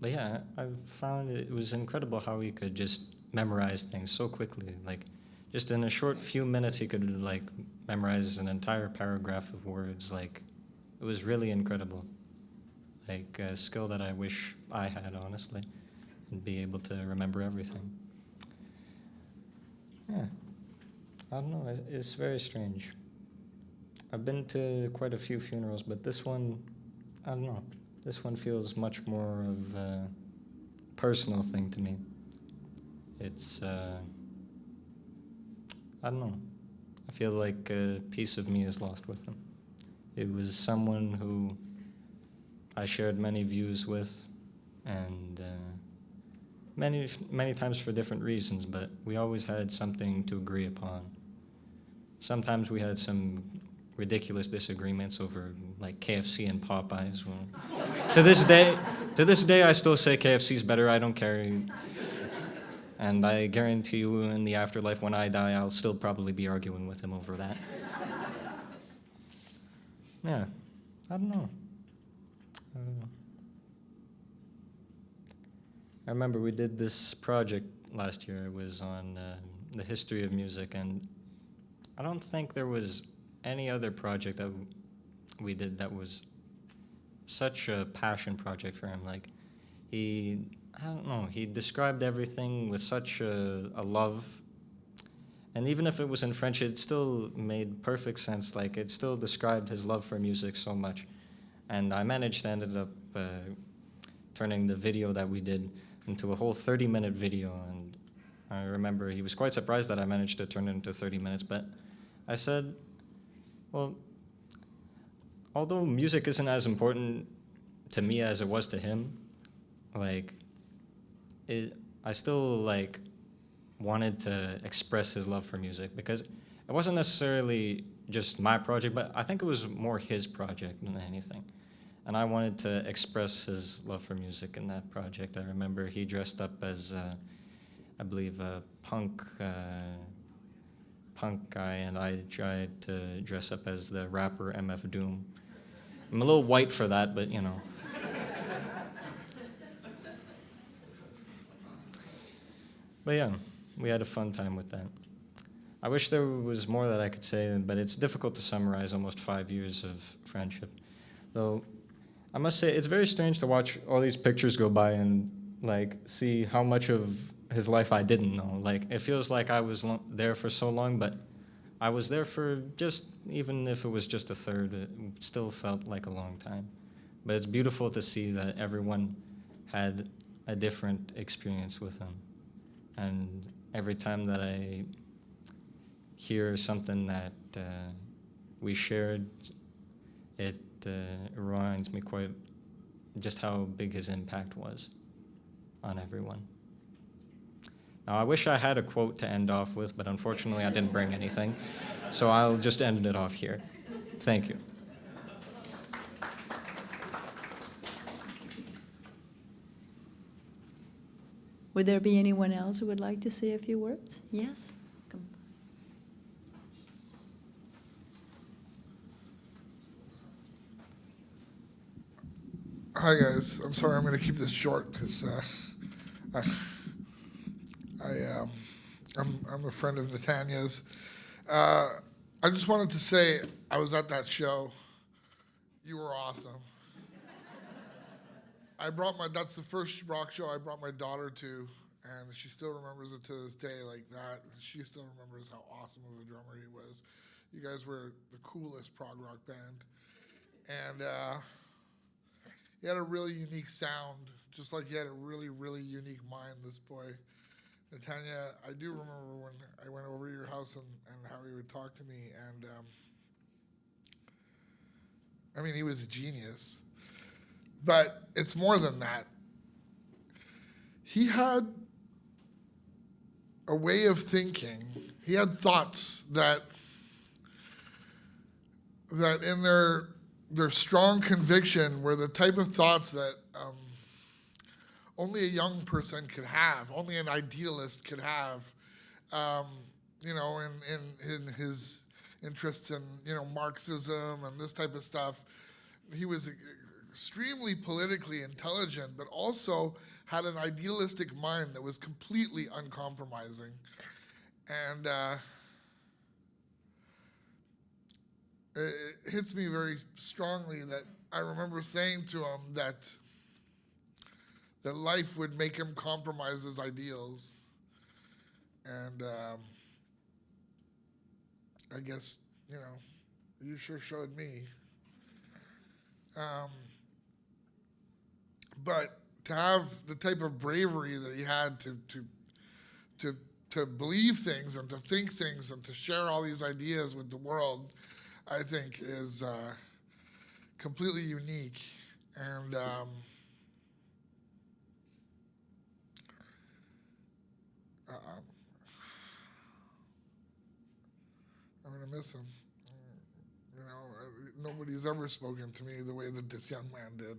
But yeah, I found it was incredible how he could just memorize things so quickly. Like, just in a short few minutes, he could, like, memorize an entire paragraph of words. Like, it was really incredible. Like, a skill that I wish I had, honestly, and be able to remember everything. Yeah. I don't know, it's very strange. I've been to quite a few funerals, but this one, I don't know. This one feels much more of a personal thing to me. It's, I don't know. I feel like a piece of me is lost with him. It was someone who I shared many views with, and many times for different reasons, but we always had something to agree upon. Sometimes we had some ridiculous disagreements over like KFC and Popeyes. Well, to this day, I still say KFC's better. I don't care. And I guarantee you, in the afterlife, when I die, I'll still probably be arguing with him over that. Yeah, I don't know. I remember we did this project last year. It was on the history of music, and I don't think there was any other project that we did that was such a passion project for him. Like, I don't know, he described everything with such a love. And even if it was in French, it still made perfect sense. Like, it still described his love for music so much. And I managed to ended up turning the video that we did into a whole 30-minute video. And I remember he was quite surprised that I managed to turn it into 30 minutes. But I said, well, although music isn't as important to me as it was to him, like, I still like wanted to express his love for music, because it wasn't necessarily just my project, but I think it was more his project than anything. And I wanted to express his love for music in that project. I remember he dressed up as, I believe, a punk guy, and I tried to dress up as the rapper MF Doom. I'm a little white for that, but you know. But yeah, we had a fun time with that. I wish there was more that I could say, but it's difficult to summarize almost 5 years of friendship. Though, I must say, it's very strange to watch all these pictures go by and like see how much of his life I didn't know. Like, it feels like I was there for so long, but I was there for just, even if it was just a third, it still felt like a long time. But it's beautiful to see that everyone had a different experience with him. And every time that I hear something that we shared, it reminds me quite just how big his impact was on everyone. Now, I wish I had a quote to end off with, but unfortunately I didn't bring anything. So I'll just end it off here. Thank you. Would there be anyone else who would like to say a few words? Yes? Come. Hi guys, I'm sorry, I'm going to keep this short because I'm a friend of Natanya's. I just wanted to say I was at that show. You were awesome. That's the first rock show I brought my daughter to, and she still remembers it to this day like that. She still remembers how awesome of a drummer he was. You guys were the coolest prog rock band. And he had a really unique sound, just like he had a really, really unique mind, this boy. Natanya, I do remember when I went over to your house and how he would talk to me, and I mean, he was a genius. But it's more than that. He had a way of thinking. He had thoughts that in their strong conviction were the type of thoughts that only a young person could have, only an idealist could have, you know, in his interests in, you know, Marxism and this type of stuff. He was extremely politically intelligent, but also had an idealistic mind that was completely uncompromising. And it hits me very strongly that I remember saying to him that life would make him compromise his ideals. And I guess, you know, you sure showed me. But to have the type of bravery that he had to believe things and to think things and to share all these ideas with the world, I think is completely unique. And I'm going to miss him. You know, nobody's ever spoken to me the way that this young man did.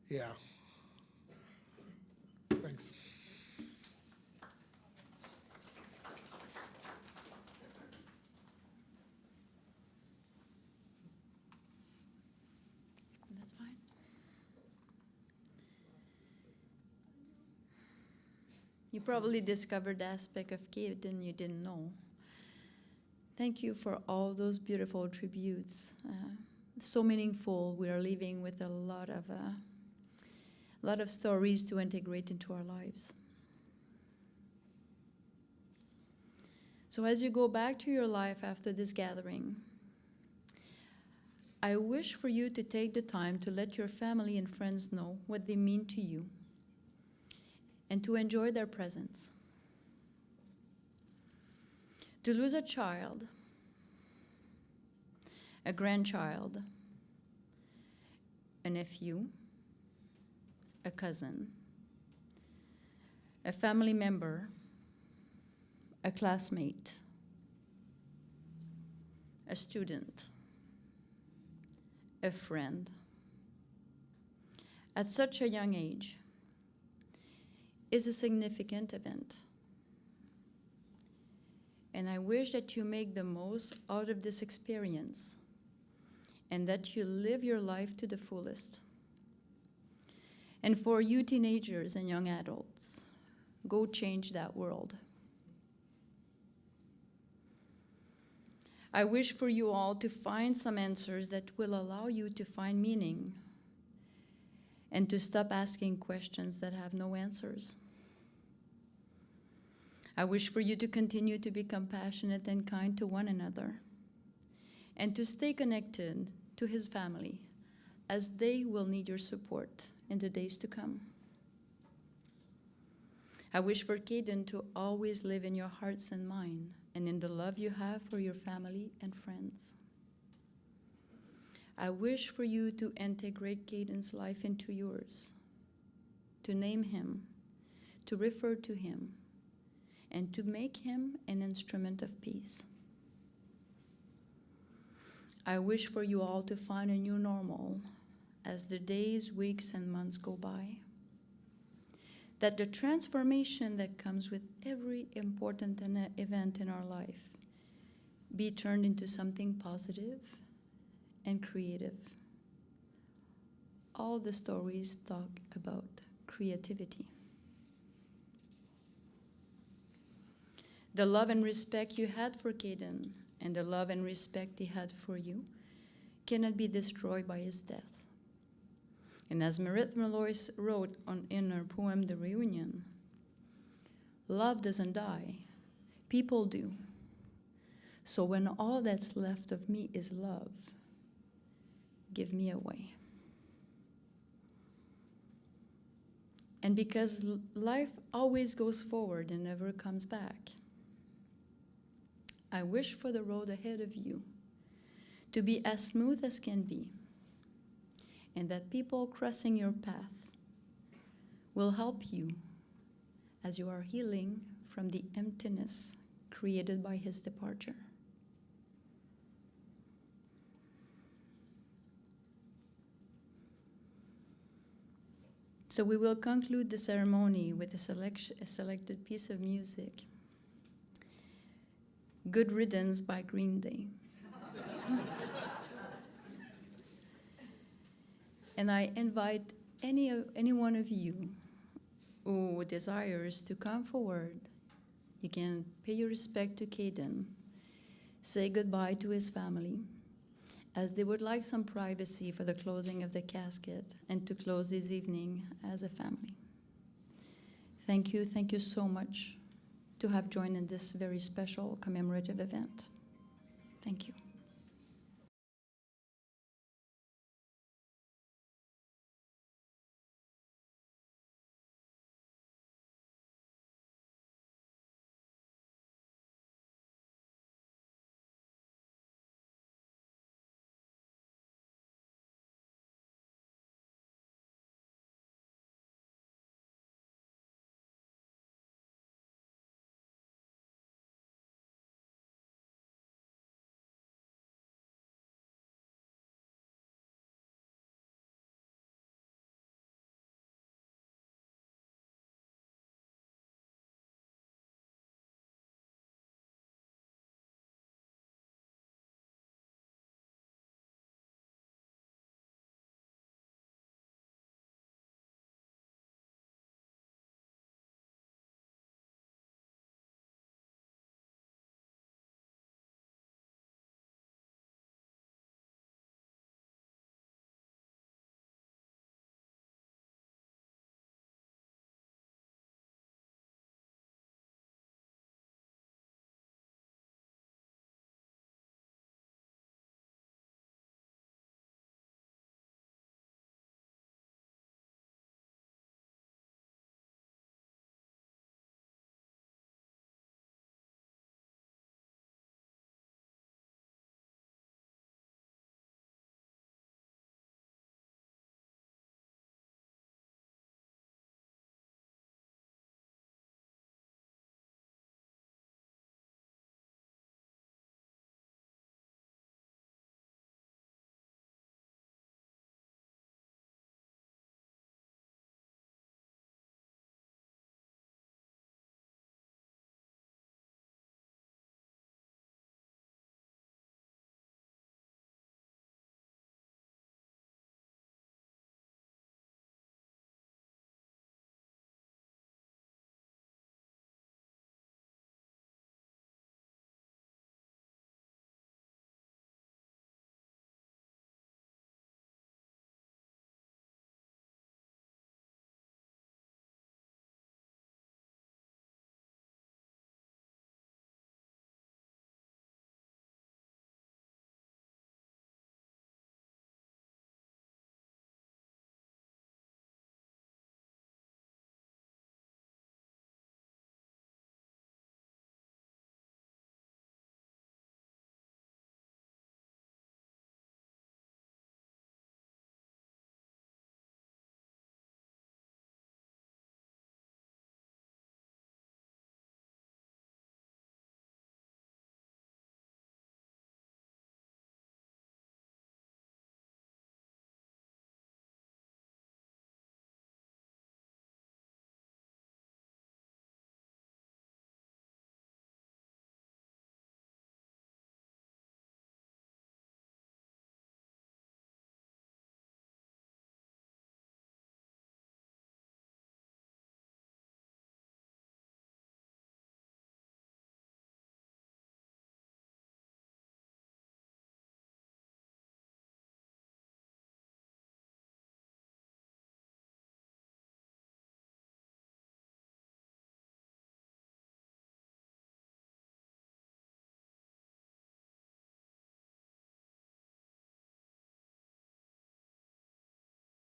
Yeah. Thanks. That's fine. You probably discovered aspect of Kayden you didn't know. Thank you for all those beautiful tributes. So meaningful. We are leaving with a lot of stories to integrate into our lives. So as you go back to your life after this gathering, I wish for you to take the time to let your family and friends know what they mean to you and to enjoy their presence. To lose a child, a grandchild, a nephew, a cousin, a family member, a classmate, a student, a friend, at such a young age, is a significant event. And I wish that you make the most out of this experience and that you live your life to the fullest. And for you teenagers and young adults, go change that world. I wish for you all to find some answers that will allow you to find meaning and to stop asking questions that have no answers. I wish for you to continue to be compassionate and kind to one another and to stay connected to his family, as they will need your support in the days to come. I wish for Kayden to always live in your hearts and mind and in the love you have for your family and friends. I wish for you to integrate Kayden's life into yours, to name him, to refer to him, and to make him an instrument of peace. I wish for you all to find a new normal as the days, weeks, and months go by. That the transformation that comes with every important event in our life be turned into something positive and creative. All the stories talk about creativity. The love and respect you had for Kayden and the love and respect he had for you cannot be destroyed by his death. And as Merit Malloy wrote in her poem, The Reunion, love doesn't die, people do. So when all that's left of me is love, give me away. And because life always goes forward and never comes back, I wish for the road ahead of you to be as smooth as can be, and that people crossing your path will help you as you are healing from the emptiness created by his departure. So we will conclude the ceremony with a selected piece of music. Good Riddance by Green Day. And I invite any one of you who desires to come forward. You can pay your respect to Kayden, say goodbye to his family, as they would like some privacy for the closing of the casket and to close this evening as a family. Thank you so much to have joined in this very special commemorative event. Thank you.